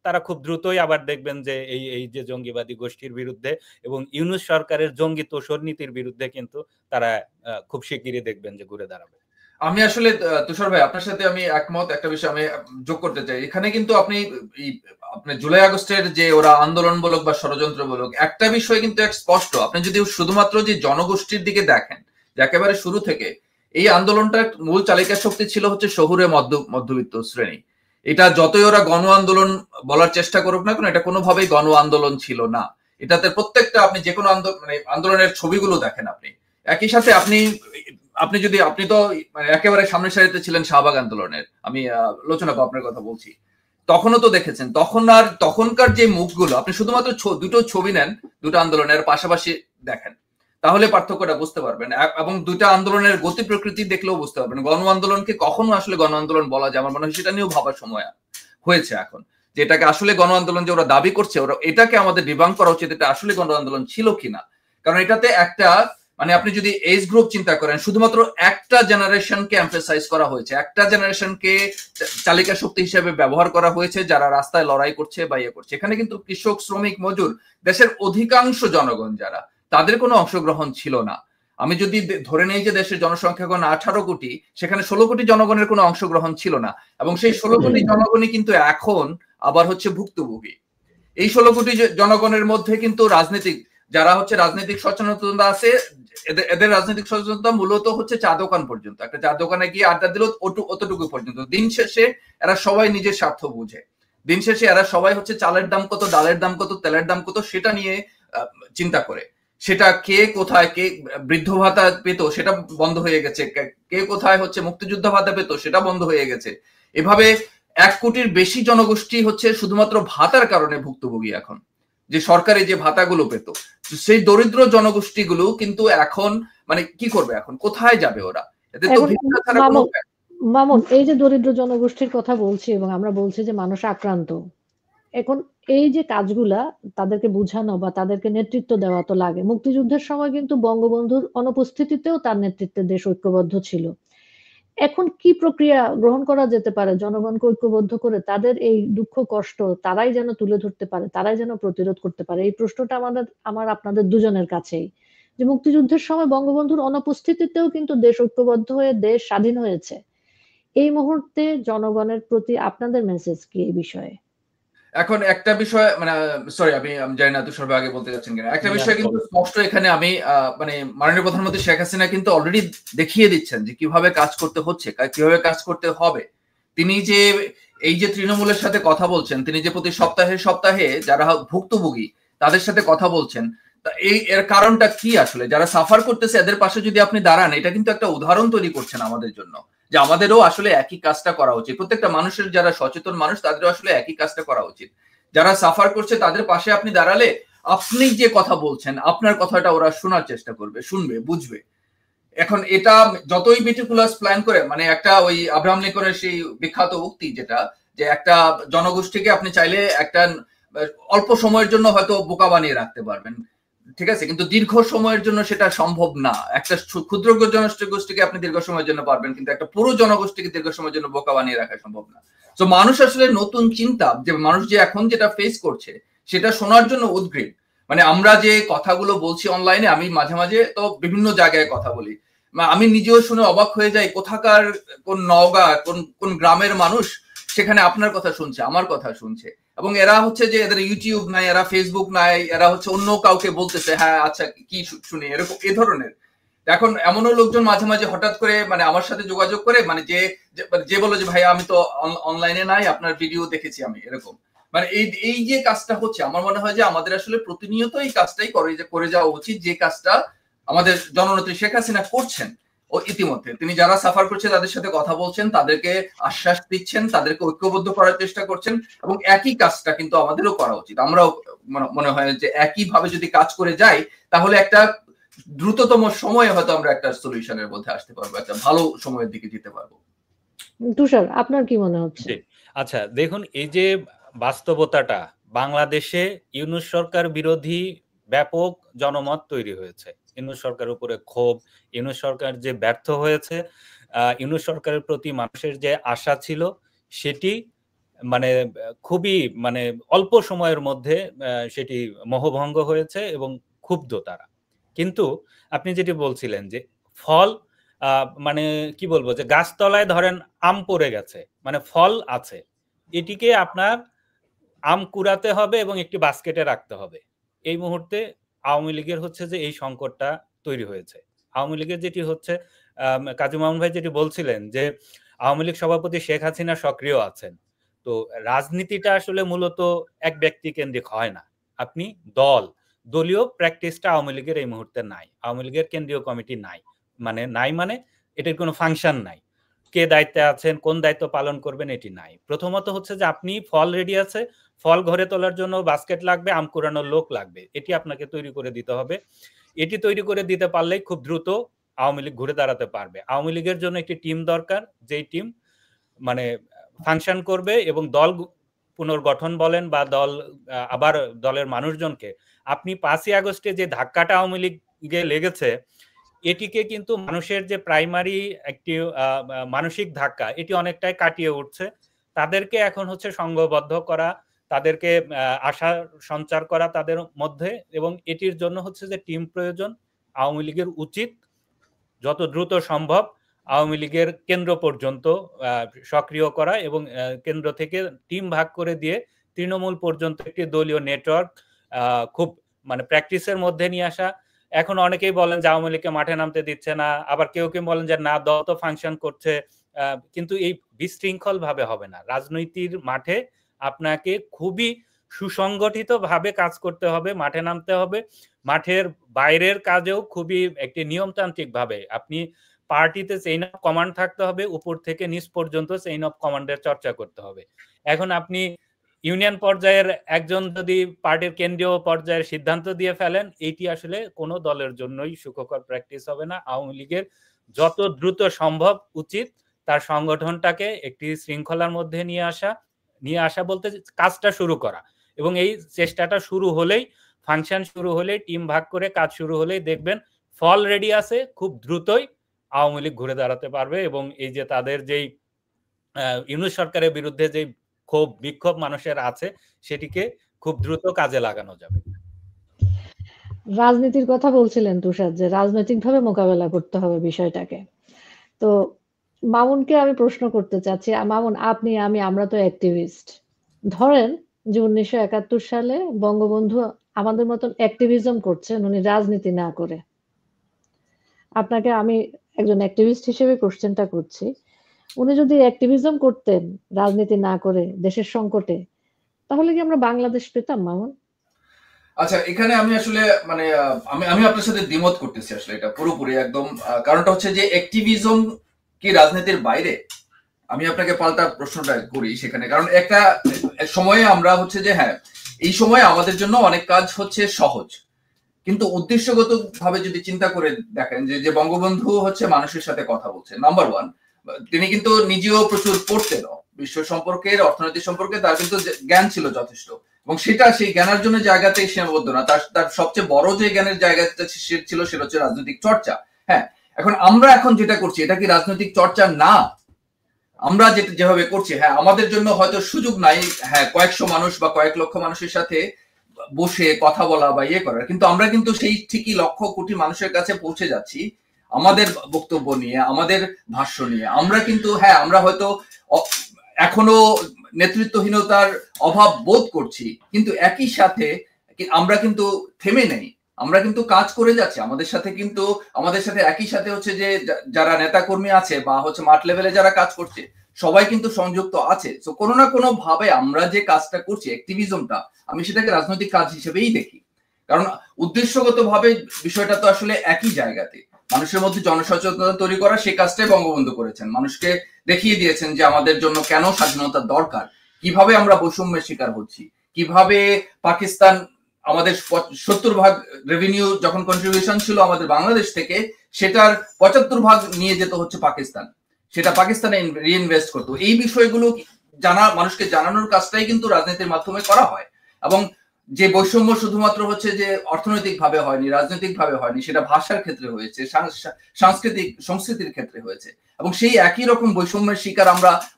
তারা খুব দ্রুতই আবার দেখবেন যে এই যে জঙ্গিবাদী গোষ্ঠীর বিরুদ্ধে এবং ইউনূস সরকারের জঙ্গি তোষর নীতির বিরুদ্ধে কিন্তু তারা খুব শিগগিরই দেখবেন যে ঘুরে দাঁড়াবে। আমি আসলে তুষার ভাই, আপনার সাথে আমি একমত। একটা বিষয় আমি যোগ করতে চাই। এখানে কিন্তু আপনার জুলাই আগস্টের যে ওরা আন্দোলন বলুক বা ষড়যন্ত্র বলুক, একটা বিষয় কিন্তু এক স্পষ্ট, আপনি যদি শুধুমাত্র যে জনগোষ্ঠীর দিকে দেখেন, যে একেবারে শুরু থেকে এই আন্দোলনটার মূল চালিকা শক্তি ছিল হচ্ছে শহুরে মধ্যবিত্ত শ্রেণী। এটা যতই ওরা গণ আন্দোলন বলার চেষ্টা করুক না কেন, এটা কোনোভাবেই গণ আন্দোলন ছিল না। এটাতে প্রত্যেকটা আপনি যে কোনো আন্দোলনের ছবিগুলো দেখেন, আপনি একই সাথে আপনি যদি আপনি তো মানে একেবারে সামনের সারিতে ছিলেন শাহবাগ আন্দোলনের, আমি লোচনা আপনার কথা বলছি, তখনও তো দেখেছেন। তখনকার যে মুখগুলো, আপনি শুধুমাত্র দুটো ছবি নেন দুটো আন্দোলনের পাশাপাশি দেখেন, তাহলে পার্থক্যটা বুঝতে পারবেন। এবং দুইটা আন্দোলনের গতি প্রকৃতি দেখলেও বুঝতে পারবেন গণ আন্দোলনকে কখনো আসলে গণ আন্দোলন বলা যায় আমার মনে হয় সেটা নিয়েও ভাবার সময় হয়েছে এখন, যে এটাকে আসলে গণ আন্দোলন যে ওরা দাবি করছে, ওরা এটাকে আমাদের ডিবাঙ্ক করা উচিত, এটা আসলে গণ আন্দোলন ছিল কিনা। কারণ এটাতে একটা মানে আপনি যদি এজ গ্রুপ চিন্তা করেন, শুধুমাত্র একটা জেনারেশনকে এমফেসাইজ করা হয়েছে, একটা জেনারেশনকে চালিকা শক্তি হিসেবে ব্যবহার করা হয়েছে যারা রাস্তায় লড়াই করছে বা ইয়ে করছে। এখানে কিন্তু কৃষক, শ্রমিক, মজুর, দেশের অধিকাংশ জনগণ যারা, তাদের কোনো অংশগ্রহণ ছিল না। আমি যদি ধরে নেই যে দেশের জনসংখ্যা 18 কোটি, সেখানে 16 কোটি জনগণের কোনো অংশগ্রহণ ছিল না, এবং সেই 16 কোটি জনগণই কিন্তু এখন আবার হচ্ছে ভুক্তভোগী। এই 16 কোটি জনগণের মধ্যে কিন্তু যারা হচ্ছে রাজনৈতিক সচেতনতা আছে, এদের রাজনৈতিক সচেতনতা মূলত হচ্ছে চা দোকান পর্যন্ত, একটা চা দোকানে গিয়ে আড্ডা দিল অতটুকু পর্যন্ত। দিন শেষে এরা সবাই নিজের স্বার্থ বুঝে, দিন শেষে এরা সবাই হচ্ছে চালের দাম কত, ডালের দাম কত, তেলের দাম কত সেটা নিয়ে চিন্তা করে। সেটা কে কোথায়, কে বৃদ্ধ ভাতা পেত সেটা বন্ধ হয়ে গেছে, কে কোথায় হচ্ছে মুক্তিযুদ্ধ ভাতা পেত সেটা বন্ধ হয়ে গেছে। এভাবে 1 কোটির বেশি জনগোষ্ঠী হচ্ছে শুধুমাত্র ভাতার কারণে ভুক্তভোগী এখন, যে সরকারি যে ভাতাগুলো পেত। সেই দরিদ্র জনগোষ্ঠীগুলো কিন্তু এখন মানে কি করবে, এখন কোথায় যাবে ওরা? এদের তো ভিক্ষা ছাড়া কোনো মামুন, এই যে দরিদ্র জনগোষ্ঠীর কথা বলছি এবং আমরা বলছি যে মানুষ আক্রান্ত, এখন এই যে কাজগুলা তাদেরকে বুঝানো বা তাদেরকে নেতৃত্ব দেওয়া তো লাগে। মুক্তিযুদ্ধের সময় কিন্তু বঙ্গবন্ধুর অনুপস্থিতিতেও তার নেতৃত্বে দেশ ঐক্যবদ্ধ ছিল। এখন কি প্রক্রিয়া গ্রহণ করা যেতে পারে জনগণকে ঐক্যবদ্ধ করে তাদের এই দুঃখ কষ্ট তারাই যেন তুলে ধরতে পারে, তারাই যেন প্রতিরোধ করতে পারে? এই প্রশ্নটা আমার আপনাদের দুজনের কাছেই, যে মুক্তিযুদ্ধের সময় বঙ্গবন্ধুর অনুপস্থিতিতেও কিন্তু দেশ ঐক্যবদ্ধ হয়ে দেশ স্বাধীন হয়েছে। এই মুহূর্তে জনগণের প্রতি আপনাদের মেসেজ কি এই বিষয়ে? এখন একটা বিষয় মানে সরি আমি জানি না তুষার ভাই আগে বলতে যাচ্ছেন কিনা, একটা বিষয় কিন্তু স্পষ্ট এখানে, আমি মানে মাননীয় প্রধানমন্ত্রী শেখ হাসিনা কিন্তু অলরেডি দেখিয়ে দিচ্ছেন যে কিভাবে কাজ করতে হচ্ছে, কিভাবে কাজ করতে হবে। তিনি যে এই যে তৃণমূলের সাথে কথা বলছেন, তিনি যে প্রতি সপ্তাহে যারা ভুক্তভোগী তাদের সাথে কথা বলছেন, এর কারণটা কি আসলে? যারা সাফার করতেছে এদের পাশে যদি আপনি দাঁড়ান, এটা কিন্তু একটা উদাহরণ তৈরি করছেন আমাদের জন্য, যে আমাদেরও আসলে একই কাজটা করা উচিত। প্রত্যেকটা মানুষের, যারা সচেতন মানুষ তাদেরও আসলে একই কাজটা করা উচিত। যারা সাফার করছে তাদের পাশে আপনি দাঁড়ালে আপনি যে কথা বলছেন আপনার কথাটা ওরা শোনার চেষ্টা করবে, শুনবে, বুঝবে। এখন এটা যতই মেটিকুলাস প্ল্যান করে, মানে একটা ওই আব্রাহাম লিঙ্কনের সেই বিখ্যাত উক্তি যেটা, যে একটা জনগোষ্ঠীকে আপনি চাইলে একটা অল্প সময়ের জন্য হয়তো বোকা বানিয়ে রাখতে পারবেন, ঠিক আছে, কিন্তু দীর্ঘ সময়ের জন্য সেটা সম্ভব না। একটা ক্ষুদ্র জনগোষ্ঠীকে আপনি দীর্ঘ সময়ের জন্য পারবেন, কিন্তু একটা পুরো জনগোষ্ঠীকে দীর্ঘ সময়ের জন্য বোকা বানিয়ে রাখা সম্ভব না। তো মানুষ আসলে নতুন চিন্তা, যে মানুষ যে এখন যেটা ফেস করছে সেটা শোনার জন্য উদ্গ্রীব। মানে আমরা যে কথাগুলো বলছি অনলাইনে, আমি মাঝে মাঝে তো বিভিন্ন জায়গায় কথা বলি, আমি নিজেও শুনে অবাক হয়ে যাই, কোথাকার কোন নওগাঁ কোন গ্রামের মানুষ সেখানে আপনার কথা শুনছে, আমার কথা শুনছে, এবং এরা হচ্ছে যে এদের ইউটিউব নাই, এরা ফেসবুক নাই, এরা হচ্ছে অন্য কাউকে বলতেছে হ্যাঁ আচ্ছা কি শুনি, এরকম এ ধরনের। এখন এমনও লোকজন মাঝে মাঝে হঠাৎ করে মানে আমার সাথে যোগাযোগ করে, মানে যে বলো যে ভাই আমি তো অনলাইনে নাই, আপনার ভিডিও দেখেছি আমি, এরকম। মানে এই যে কাজটা হচ্ছে, আমার মনে হয় যে আমাদের আসলে প্রতিনিয়ত এই কাজটাই করে যাওয়া উচিত, যে কাজটা আমাদের জননেত্রী শেখ হাসিনা করছেন। ও ইতিমধ্যে তিনি যারা সাফার করছে তাদের সাথে কথা বলছেন, তাদেরকে আশ্বাস দিচ্ছেন, তাদেরকে ঐক্যবদ্ধ করার চেষ্টা করছেন, এবং একই কাজটা কিন্তু আমাদেরও করা উচিত। আমরাও মনে হয় যে একইভাবে যদি কাজ করে যাই, তাহলে একটা দ্রুততম সময়ে হয়তো আমরা একটা সলিউশনের মধ্যে আসতে পারবো, একটা ভালো সময়ের দিকে যেতে পারবো। তুষার, আপনার কি মনে হচ্ছে? আচ্ছা দেখুন, এই যে বাস্তবতাটা, বাংলাদেশে ইউনূস সরকার বিরোধী ব্যাপক জনমত তৈরি হয়েছে। ইউনূস সরকারের উপরে ক্ষোভ, ইউনূস সরকার যে ব্যর্থ হয়েছে, ইউনূস সরকারের প্রতি মানুষের যে আশা ছিল সেটি মানে খুবই মানে অল্প সময়ের মধ্যে সেটি মোহভঙ্গ হয়েছে এবং ক্ষুব্ধ তারা। কিন্তু আপনি যেটি বলছিলেন যে ফল, মানে কি বলবো, যে গাছতলায় ধরেন আম পড়ে গেছে, মানে ফল আছে, এটিকে আপনার আম কুড়াতে হবে এবং একটি বাস্কেটে রাখতে হবে। এই মুহূর্তে আওয়ামী লীগের হচ্ছে যে এই সংকটটা তৈরি হয়েছে। আওয়ামী লীগের যেটি হচ্ছে কাজী মামুন ভাই যেটি বলছিলেন যে আওয়ামী লীগ সভাপতি শেখ হাসিনা সক্রিয় আছেন। তো রাজনীতিটা আসলে মূলত এক ব্যক্তি কেন্দ্রিক হয় না। আপনি দলীয় প্র্যাকটিসটা আওয়ামী লীগের এই মুহূর্তে নাই। আওয়ামী লীগের কেন্দ্রীয় কমিটি নাই, মানে এটার কোনো ফাংশন নাই। কে দায়িত্বে আছেন, কোন দায়িত্ব পালন করবেন, এটি নাই। প্রথমত হচ্ছে যে আপনি ফল রেডি আছে, ফল ঘরে তোলার জন্য বাস্কেট লাগবে, আম কুড়ানোর লোক লাগবে, এটি আপনাকে তৈরি করে দিতে হবে। এটি তৈরি করে দিতে পারলেই খুব দ্রুত আওয়ামী লীগ ঘুরে দাঁড়াতে পারবে। আওয়ামী লীগের জন্য একটি টিম দরকার, যেই টিম মানে ফাংশন করবে এবং দল পুনর্গঠন বলেন বা আবার দলের মানুষজনকে, আপনি 5ই আগস্টে যে ধাক্কাটা আওয়ামী লীগে লেগেছে, এটিকে কিন্তু মানুষের যে প্রাইমারি একটি মানসিক ধাক্কা, এটি অনেকটাই কাটিয়ে উঠছে। তাদেরকে এখন হচ্ছে সংঘবদ্ধ করা, তাদেরকে আশা সঞ্চার করা তাদের মধ্যে, এবং এটির জন্য হচ্ছে যে টিম প্রয়োজন। আওয়ামী লীগের উচিত যত দ্রুত সম্ভব আওয়ামী লীগের কেন্দ্র পর্যন্ত সক্রিয় করা এবং কেন্দ্র থেকে টিম ভাগ করে দিয়ে তৃণমূল পর্যন্ত একটি দলীয় নেটওয়ার্ক খুব প্র্যাকটিসের মধ্যে নিয়ে আসা। এখন অনেকেই বলেন যে আওয়ামী লীগকে মাঠে নামতে দিচ্ছে না, আবার কেউ কেউ বলেন যে না, দল তো ফাংশন করছে, কিন্তু এই বিশৃঙ্খল ভাবে হবে না। রাজনৈতিক মাঠে আপনাকে খুবই সুসংগঠিত ভাবে কাজ করতে হবে, মাঠে নামতে হবে। মাঠের বাইরের কাজেও খুবই একটি নিয়মতান্ত্রিক ভাবে আপনি পার্টিতে চেইন অফ কমান্ড থাকতে হবে, উপর থেকে নিচ পর্যন্ত চেইন অফ কমান্ডের চর্চা করতে হবে। এখন আপনি ইউনিয়ন পর্যায়ের একজন যদি পার্টির কেন্দ্রীয় পর্যায়ের সিদ্ধান্ত দিয়ে ফেলেন, এইটি আসলে কোনো দলের জন্যই সুখকর প্র্যাকটিস হবে না। আওয়ামী লীগের যত দ্রুত সম্ভব উচিত তার সংগঠনটাকে একটি শৃঙ্খলার মধ্যে নিয়ে আসা বলতে কাজটা শুরু করা, এবং এই চেষ্টাটা শুরু হলেই, ফাংশন শুরু হলেই, টিম ভাগ করে কাজ শুরু হলেই দেখবেন ফল রেডি আছে, খুব দ্রুতই আওয়ামী লীগ ঘুরে দাঁড়াতে পারবে। এবং এই যে তাদের যেই ইউনূস সরকারের বিরুদ্ধে যে ক্ষোভ বিক্ষোভ মানুষের আছে, সেটিকে খুব দ্রুত কাজে লাগানো যাবে। রাজনীতির কথা বলছিলেন তুষার, যে রাজনৈতিকভাবে মোকাবেলা করতে হবে বিষয়টাকে। তো মামুনকে আমি প্রশ্ন করতে চাচ্ছি, মামুন, আপনি, আমরা তো অ্যাক্টিভিস্ট। ধরেন যে 1971 সালে বঙ্গবন্ধু আমাদের মতন অ্যাক্টিভিজম করছেন, উনি রাজনীতি না করে। আপনাকে আমি একজন অ্যাক্টিভিস্ট হিসেবে কোশ্চেনটা করছি, উনি যদি অ্যাক্টিভিজম করতেন রাজনীতি না করে দেশের সংকটে, তাহলে কি আমরা বাংলাদেশ পেতাম, মামুন? আচ্ছা, এখানে আমি আসলে আমি আপনার সাথে দ্বিমত করতেছি আসলে, এটা পুরোপুরি একদম। কারণটা হচ্ছে যে অ্যাক্টিভিজম কি রাজনীতির বাইরে? আমি আপনাকে পাল্টা প্রশ্নটা করি সেখানে। কারণ একটা সময়ে আমরা হচ্ছে যে হ্যাঁ, এই সময়ে আমাদের জন্য অনেক কাজ হচ্ছে সহজ, কিন্তু উদ্দেশ্যগত ভাবে যদি চিন্তা করে দেখেন যে বঙ্গবন্ধু হচ্ছে মানুষের সাথে কথা বলছে, নাম্বার ওয়ান। তিনি কিন্তু নিজেও প্রচুর পড়তেন বিশ্ব সম্পর্কের, অর্থনৈতিক সম্পর্কে তার কিন্তু জ্ঞান ছিল যথেষ্ট, এবং সেটা সেই জ্ঞানের জন্য জায়গাতে সীমাবদ্ধ না। তার সবচেয়ে বড় যে জ্ঞানের জায়গাটা ছিল সেটা হচ্ছে রাজনৈতিক চর্চা। হ্যাঁ, আমরা এখন যেটা করছি এটা কি রাজনৈতিক চর্চা না? আমরা যেভাবে করছি, হ্যাঁ, আমাদের জন্য হয়তো সুযোগ নাই, হ্যাঁ, কয়েকশো মানুষ বা কয়েক লক্ষ মানুষের সাথে বসে কথা বলা বা ইয়ে করার, কিন্তু আমরা কিন্তু সেই ঠিকই লক্ষ কোটি মানুষের কাছে পৌঁছে যাচ্ছি আমাদের বক্তব্য নিয়ে, আমাদের ভাষ্য নিয়ে। আমরা কিন্তু হ্যাঁ, আমরা হয়তো এখনো নেতৃত্বহীনতার অভাব বোধ করছি, কিন্তু একই সাথে আমরা কিন্তু থেমে নেই, আমরা কিন্তু কাজ করে যাচ্ছি। আমাদের সাথে একই সাথে হচ্ছে যে যারা নেতা কর্মী আছে বা হচ্ছে মাঠ লেভেলে যারা কাজ করছে, সবাই কিন্তু সংযুক্ত আছে। তো কোনো না কোনো ভাবে আমরা যে কাজটা করছি, অ্যাক্টিভিজমটা, আমি সেটাকে রাজনৈতিক কাজ হিসেবেই দেখি। কারণ উদ্দেশ্যগত ভাবে বিষয়টা তো আসলে একই জায়গাতে, মানুষের মধ্যে জনসচেতনতা তৈরি করা, সেই কাজটাই বঙ্গবন্ধু করেছেন। মানুষকে দেখিয়ে দিয়েছেন যে আমাদের জন্য কেন স্বাধীনতার দরকার, কিভাবে আমরা বৈষম্যের শিকার হচ্ছি, কিভাবে পাকিস্তান আমাদের 70% রেভিনিউ যখন কন্ট্রিবিউশন ছিল আমাদের বাংলাদেশ থেকে, সেটার 75% নিয়ে যেত হচ্ছে পাকিস্তান, সেটা পাকিস্তানে রিইনভেস্ট করতো। এই বিষয়গুলো মানুষকে জানানোর কাজটাই কিন্তু রাজনীতির মাধ্যমে করা হয়। এবং যে বৈষম্য শুধুমাত্র হচ্ছে যে অর্থনৈতিক ভাবে হয়নি, রাজনৈতিক ভাবে হয়নি, সেটা ভাষার ক্ষেত্রে হয়েছে, সংস্কৃতির ক্ষেত্রে হয়েছে, এবং সেই একই রকম বৈষম্যের শিকার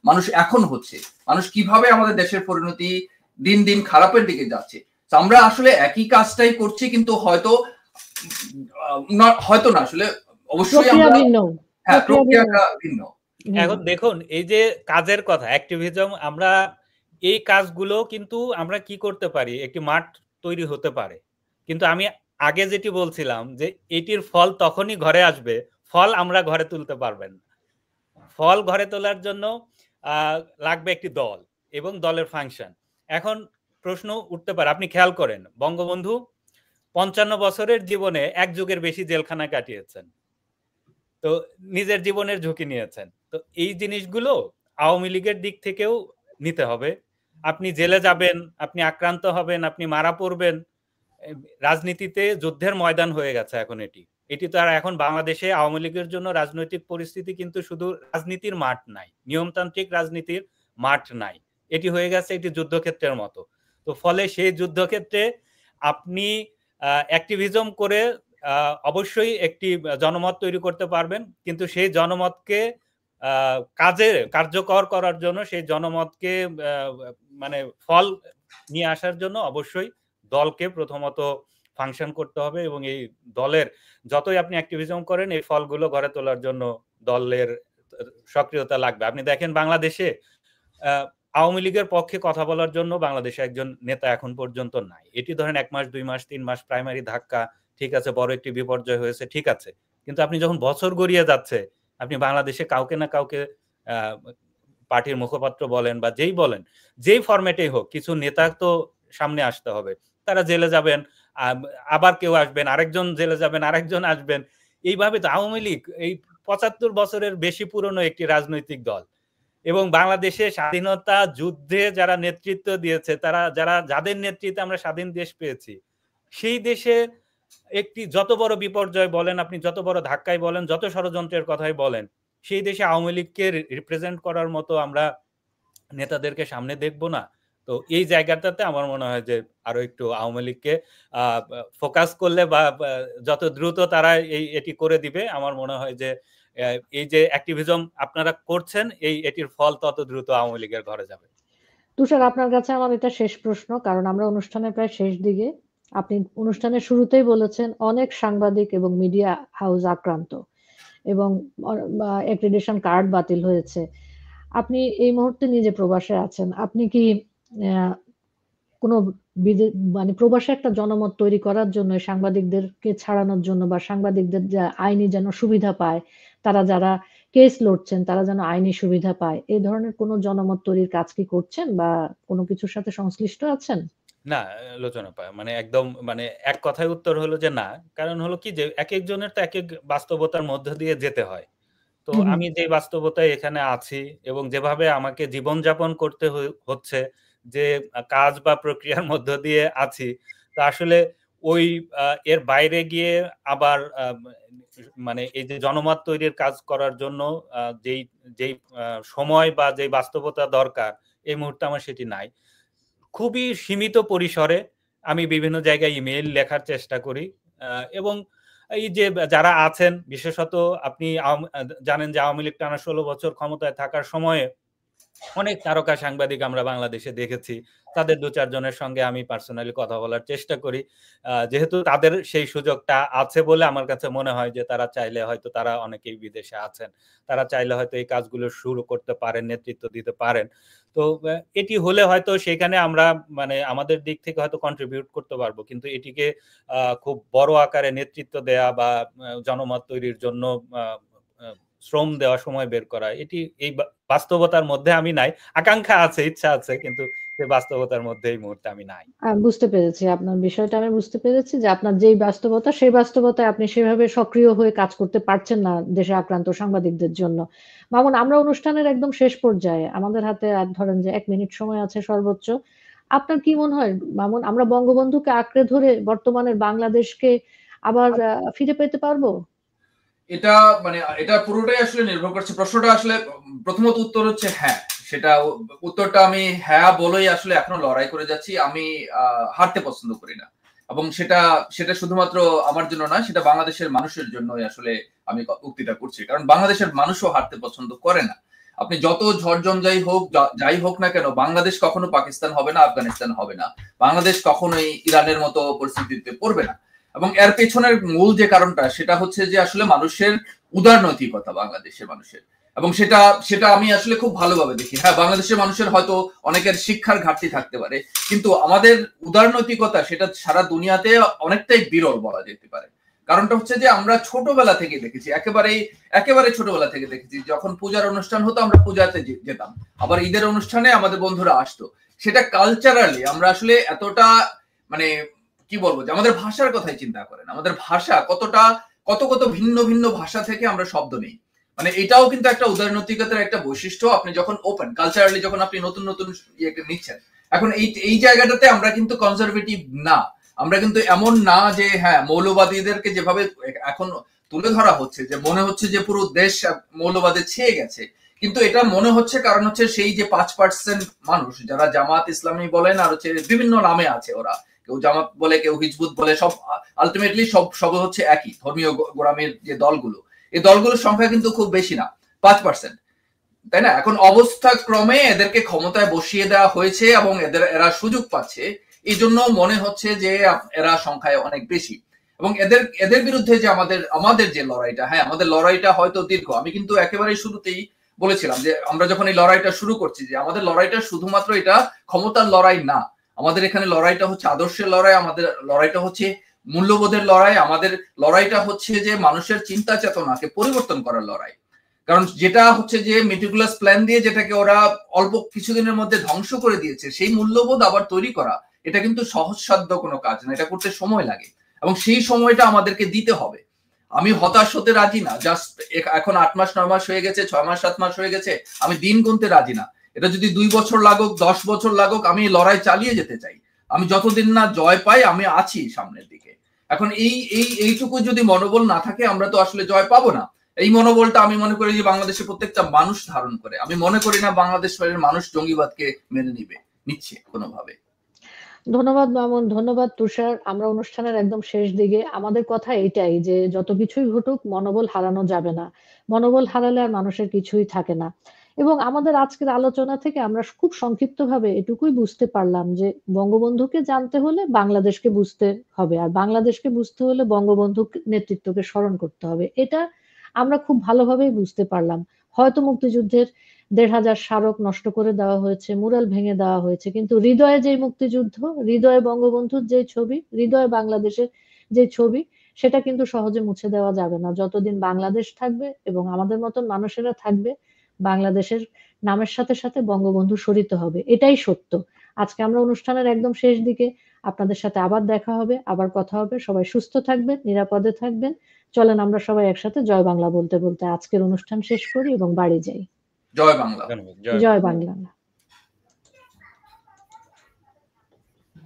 মানুষ এখন হচ্ছে। মানুষ কিভাবে আমাদের দেশের পরিণতি দিন দিন খারাপের দিকে যাচ্ছে, আমরা আসলে একই কাজটাই করছি, কিন্তু হয়তো না, আসলে অবশ্যই আমরা প্রক্রিয়াটা ভিন্ন। এখন দেখুন, এই যে কাজের কথা, অ্যাক্টিভিজম, আমরা এই কাজগুলো কিন্তু আমরা কি করতে পারি, একটি মাঠ তৈরি হতে পারে, কিন্তু আমি আগে যেটি বলছিলাম যে এটির ফল তখনই ঘরে আসবে, ফল আমরা ঘরে তুলতে পারবেন না। ফল ঘরে তোলার জন্য লাগবে একটি দল এবং দলের ফাংশন। এখন প্রশ্ন উঠতে পারে, আপনি খেয়াল করেন বঙ্গবন্ধু ৫৫ বছরের জীবনে ১ যুগের বেশি জেলখানায় কাটিয়েছেন, তো নিজের জীবনের ঝুঁকি নিয়েছেন। তো এই জিনিসগুলো আওয়ামী লীগের দিক থেকেও নিতে হবে। আপনি জেলে যাবেন, আপনি আক্রান্ত হবেন, আপনি মারা পড়বেন, রাজনীতিতে যুদ্ধের ময়দান হয়ে গেছে এখন এটি তো আর এখন বাংলাদেশে আওয়ামী লীগের জন্য রাজনৈতিক পরিস্থিতি কিন্তু শুধু রাজনীতির মাঠ নাই, নিয়মতান্ত্রিক রাজনীতির মাঠ নাই, এটি হয়ে গেছে একটি যুদ্ধক্ষেত্রের মতো। তো ফলে সেই যুদ্ধক্ষেত্রে আপনি অ্যাক্টিভিজম করে অবশ্যই একটি জনমত তৈরি করতে পারবেন, কিন্তু সেই জনমতকে কার্যকর করার জন্য, সেই জনমতকে মানে ফল নিয়ে আসার জন্য অবশ্যই দলকে প্রথমত ফাংশন করতে হবে, এবং এই দলের যতই আপনি অ্যাক্টিভিজম করেন এই ফলগুলো ঘরে তোলার জন্য দলের সক্রিয়তা লাগবে। আপনি দেখেন বাংলাদেশে আওয়ামী লীগের পক্ষে কথা বলার জন্য বাংলাদেশে একজন নেতা এখন পর্যন্ত নাই। এটি ধরেন 1 মাস 2 মাস 3 মাস প্রাইমারি ধাক্কা, ঠিক আছে, বড় একটি বিপর্যয় হয়েছে, ঠিক আছে, কিন্তু আপনি যখন বছর গড়িয়ে যাচ্ছে আপনি বাংলাদেশে কাউকে না কাউকে পার্টির মুখপাত্র বলেন বা যেই বলেন, যেই ফরম্যাটেই হোক, কিছু নেতা তো সামনে আসতে হবে। তারা জেলে যাবেন, আবার কেউ আসবেন, আরেকজন জেলে যাবেন, আরেকজন আসবেন, এইভাবে তো আওয়ামী লীগ এই 75 বছরের বেশি পুরনো একটি রাজনৈতিক দল, এবং বাংলাদেশে স্বাধীনতা যুদ্ধে যারা নেতৃত্ব দিয়েছে, তারা যাদের নেতৃত্বে আমরা স্বাধীন দেশ পেয়েছি, সেই দেশে একটি যত বড় বিপর্যয় বলেন আপনি, যত বড় ধাক্কাই বলেন, যত ষড়যন্ত্রের কথাই বলেন, সেই দেশে আওয়ামী লীগকে রিপ্রেজেন্ট করার মতো আমরা নেতাদেরকে সামনে দেখব না। তো এই জায়গাটাতে আমার মনে হয় যে আরো একটু আওয়ামী লীগকে ফোকাস করলে বা যত দ্রুত তারা এটি করে দিবে, আমার মনে হয় যে এই যে অ্যাক্টিভিজম আপনারা করছেন এটির ফল তত দ্রুত আওয়ামী লীগের ঘরে যাবে। তুষার, আপনার কাছে আমার এটা শেষ প্রশ্ন, কারণ আমরা অনুষ্ঠানের প্রায় শেষ দিকে। আপনি অনুষ্ঠানের শুরুতেই বলেছেন অনেক সাংবাদিক এবং মিডিয়া হাউস আক্রান্ত এবং অ্যাক্রিডিটেশন কার্ড বাতিল হয়েছে। আপনি এই মুহূর্তে নিজে প্রবাসে আছেন, আপনি কি কোনো মানে প্রবাসে একটা জনমত তৈরি করার জন্য, সাংবাদিকদেরকে ছাড়ানোর জন্য বা সাংবাদিকদের আইনি যেন সুবিধা পায়, তারা যারা কেস লড়ছেন তারা যেন আইনি সুবিধা পায়, এই ধরনের কোনো জনমত তৈরির কাজ কি করছেন বা কোনো কিছুর সাথে সংশ্লিষ্ট আছেন? না, লোচনা পায় মানে একদম মানে এক কথায় উত্তর হলো যে না। কারণ হলো কি যে এক একজনের তো এক এক বাস্তবতার মধ্য দিয়ে যেতে হয়। তো আমি যে বাস্তবতায় এখানে আছি এবং যেভাবে আমাকে জীবনযাপন করতে হচ্ছে, যে কাজ বা প্রক্রিয়ার মধ্য দিয়ে আছি, তা আসলে ওই এর বাইরে গিয়ে আবার মানে এই যে জনমত তৈরির কাজ করার জন্য যেই সময় বা যেই বাস্তবতা দরকার, এই মুহূর্তে আমার সেটি নাই। খুবই সীমিত পরিসরে আমি বিভিন্ন জায়গায় ইমেইল লেখার চেষ্টা করি, এবং এই যে যারা আছেন, বিশেষত আপনি জানেন যে আওয়ামী লীগ টানা 16 বছর ক্ষমতায় থাকার সময়ে অনেক তারকা সাংবাদিক আমরা বাংলাদেশে দেখেছি। তাদের 2-4 জনের সঙ্গে আমি পার্সোনালি কথা বলার চেষ্টা করি, যেহেতু তাদের সেই সুযোগটা আছে বলে আমার কাছে মনে হয় যে তারা চাইলে হয়তো, তারা অনেকেই বিদেশে আছেন, তারা চাইলে হয়তো এই কাজগুলো শুরু করতে পারেন, নেতৃত্ব দিতে পারেন। তো এটি হলে হয়তো সেখানে আমরা মানে আমাদের দিক থেকে হয়তো কন্ট্রিবিউট করতে পারবো, কিন্তু এটিকে খুব বড় আকারে নেতৃত্ব দেয়া বা জনমত তৈরির জন্য শ্রম দেওয়া, সময় বের করা, এটি এই বাস্তবতার মধ্যে আমি নাই। আকাঙ্ক্ষা আছে, ইচ্ছা আছে, কিন্তু সেই বাস্তবতার মধ্যে এই মুহূর্তে আমি নাই। বুঝতে পেরেছি আপনার বিষয়টা, আমি বুঝতে পেরেছি যে আপনার যেই বাস্তবতা, সেই বাস্তবতায় আপনি সেভাবে সক্রিয় হয়ে কাজ করতে পারছেন না দেশে আক্রান্ত সাংবাদিকদের জন্য। মামুন, আমরা অনুষ্ঠানের একদম শেষ পর্যায়ে, আমাদের হাতে আর ধরেন যে 1 মিনিট সময় আছে সর্বোচ্চ। আপনার কি মনে হয় মামুন, আমরা বঙ্গবন্ধুকে আঁকড়ে ধরে বর্তমানের বাংলাদেশকে আবার ফিরে পেতে পারবো? এটা মানে এটা পুরোটাই আসলে নির্ভর করছে। প্রশ্নটা আসলে প্রথমত উত্তর হচ্ছে হ্যাঁ, সেটা উত্তরটা আমি হ্যাঁ বলেই আসলে এখনো লড়াই করে যাচ্ছি। আমি হারতে পছন্দ করি না, এবং সেটা শুধুমাত্র আমার জন্য না, সেটা বাংলাদেশের মানুষের জন্যই আসলে আমি উক্তিটা করছি। কারণ বাংলাদেশের মানুষও হারতে পছন্দ করে না। আপনি যত ঝড়ঝঞ্ঝাই হোক, যাই হোক না কেন, বাংলাদেশ কখনো পাকিস্তান হবে না, আফগানিস্তান হবে না, বাংলাদেশ কখনোই ইরানের মতো পরিস্থিতিতে পড়বে না। এবং এর পেছনের মূল যে কারণটা, সেটা হচ্ছে যে আসলে মানুষের উদারনৈতিকতা, বাংলাদেশের মানুষের। এবং সেটা সেটা আমি আসলে খুব ভালোভাবে দেখি। হ্যাঁ, বাংলাদেশের মানুষের হয়তো অনেকের শিক্ষার ঘাটতি থাকতে পারে, কিন্তু আমাদের উদারনৈতিকতা সেটা সারা দুনিয়াতে অনেকটাই বিরল বলা যেতে পারে। কারণটা হচ্ছে যে আমরা ছোটবেলা থেকে দেখেছি, একেবারে ছোটবেলা থেকে দেখেছি, যখন পূজার অনুষ্ঠান হতো আমরা পূজাতে যেতাম, আবার ঈদের অনুষ্ঠানে আমাদের বন্ধুরা আসতো। সেটা কালচারালি আমরা আসলে এতটা মানে কি বলবো, যে আমাদের ভাষার কথাই চিন্তা করেন, আমাদের ভাষা কত ভিন্ন ভিন্ন ভাষা থেকে আমরা শব্দ নেই। মানে এটাও কিন্তু একটা উদারনৈতিকতার একটা বৈশিষ্ট্য। আপনি যখন ওপেন কালচারালি, যখন আপনি নতুন নতুন ইয়েকে নিচ্ছেন, এখন এই জায়গাটাতে আমরা কিন্তু কনজারভেটিভ না। আমরা কিন্তু এমন না যে হ্যাঁ মৌলবাদীদেরকে যেভাবে এখন তুলে ধরা হচ্ছে, যে মনে হচ্ছে যে পুরো দেশ মৌলবাদে ছেয়ে গেছে, কিন্তু এটা মনে হচ্ছে কারণ হচ্ছে সেই যে 5% মানুষ যারা জামাত ইসলামী বলেন আর হচ্ছে বিভিন্ন নামে আছে, ওরা কেউ জামাত বলে, কেউ হিজবুত বলে, সব আলটিমেটলি সব হচ্ছে একই ধর্মীয় গোড়ামির যে দলগুলো, এই দলগুলোর সংখ্যা কিন্তু খুব বেশি না, 5%, তাই না? এখন অবস্থা ক্রমে এদেরকে ক্ষমতায় বসিয়ে দেওয়া হয়েছে এবং এরা সুযোগ পাচ্ছে, এই জন্য মনে হচ্ছে যে এরা সংখ্যায় অনেক বেশি। এবং এদের বিরুদ্ধে যে আমাদের যে লড়াইটা, হ্যাঁ আমাদের লড়াইটা হয়তো দীর্ঘ। আমি কিন্তু একেবারে শুরুতেই বলেছিলাম যে আমরা যখন এই লড়াইটা শুরু করছি, যে আমাদের লড়াইটা শুধুমাত্র এটা ক্ষমতার লড়াই না, আমাদের এখানে লড়াইটা হচ্ছে আদর্শের লড়াই, আমাদের লড়াইটা হচ্ছে মূল্যবোধের লড়াই, আমাদের লড়াইটা হচ্ছে যে মানুষের চিন্তা চেতনাকে পরিবর্তন করার লড়াই। কারণ যেটা হচ্ছে যে মেটিকুলাস প্ল্যান দিয়ে যেটাকে ওরা অল্প কিছুদিনের মধ্যে ধ্বংস করে দিয়েছে, সেই মূল্যবোধ আবার তৈরি করা এটা কিন্তু সহজসাধ্য কোনো কাজ না, এটা করতে সময় লাগে এবং সেই সময়টা আমাদেরকে দিতে হবে। আমি হতাশ হতে রাজি না, জাস্ট এখন 8 মাস 9 মাস হয়ে গেছে, 6 মাস 7 মাস হয়ে গেছে, আমি দিন গুনতে রাজি না। এটা যদি 2 বছর লাগুক, 10 বছর লাগুক, আমি লড়াই চালিয়ে যেতে চাই। আমি যতদিন না জয় পাই, আমি আছি সামনের দিকে। এখন এইটুকু যদি মনোবল না থাকে, আমরা তো আসলে জয় পাবো না। এই মনোবলটা আমি মনে করি যে বাংলাদেশের প্রত্যেকটা মানুষ ধারণ করে। আমি মনে করি না বাংলাদেশের মানুষ জঙ্গিবাদকে মেনে নিচ্ছে কোনোভাবে। ধন্যবাদ মামুন, ধন্যবাদ তুষার। আমরা অনুষ্ঠানের একদম শেষ দিকে, আমাদের কথা এটাই যে যত কিছুই ঘটুক মনোবল হারানো যাবে না। মনোবল হারালে আর মানুষের কিছুই থাকে না। এবং আমাদের আজকের আলোচনা থেকে আমরা খুব সংক্ষিপ্তভাবে এটুকুই বুঝতে পারলাম যে বঙ্গবন্ধুকে জানতে হলে বাংলাদেশকে বুঝতে হবে, আর বাংলাদেশকে বুঝতে হলে বঙ্গবন্ধু নেতৃত্বকে স্মরণ করতে হবে। এটা আমরা খুব ভালোভাবেই বুঝতে পারলাম। হয়তো মুক্তিযুদ্ধের 1,500 স্মারক নষ্ট করে দেওয়া হয়েছে, মুরাল ভেঙে দেওয়া হয়েছে, কিন্তু হৃদয়ে যে মুক্তিযুদ্ধ, হৃদয়ে বঙ্গবন্ধুর যে ছবি, হৃদয়ে বাংলাদেশের যে ছবি, সেটা কিন্তু সহজে মুছে দেওয়া যাবে না। যতদিন বাংলাদেশ থাকবে এবং আমাদের মতন মানুষেরা থাকবে, বাংলাদেশের নামের সাথে সাথে বঙ্গবন্ধু স্মরিত হবে, এটাই সত্য। আজকে আমরা অনুষ্ঠানের একদম শেষ দিকে, আপনাদের সাথে আবার দেখা হবে, আবার কথা হবে। সবাই সুস্থ থাকবেন, নিরাপদে থাকবেন। চলেন আমরা সবাই একসাথে জয় বাংলা বলতে বলতে আজকের অনুষ্ঠান শেষ করি এবং বাড়ি যাই। জয় বাংলা। জয় বাংলা।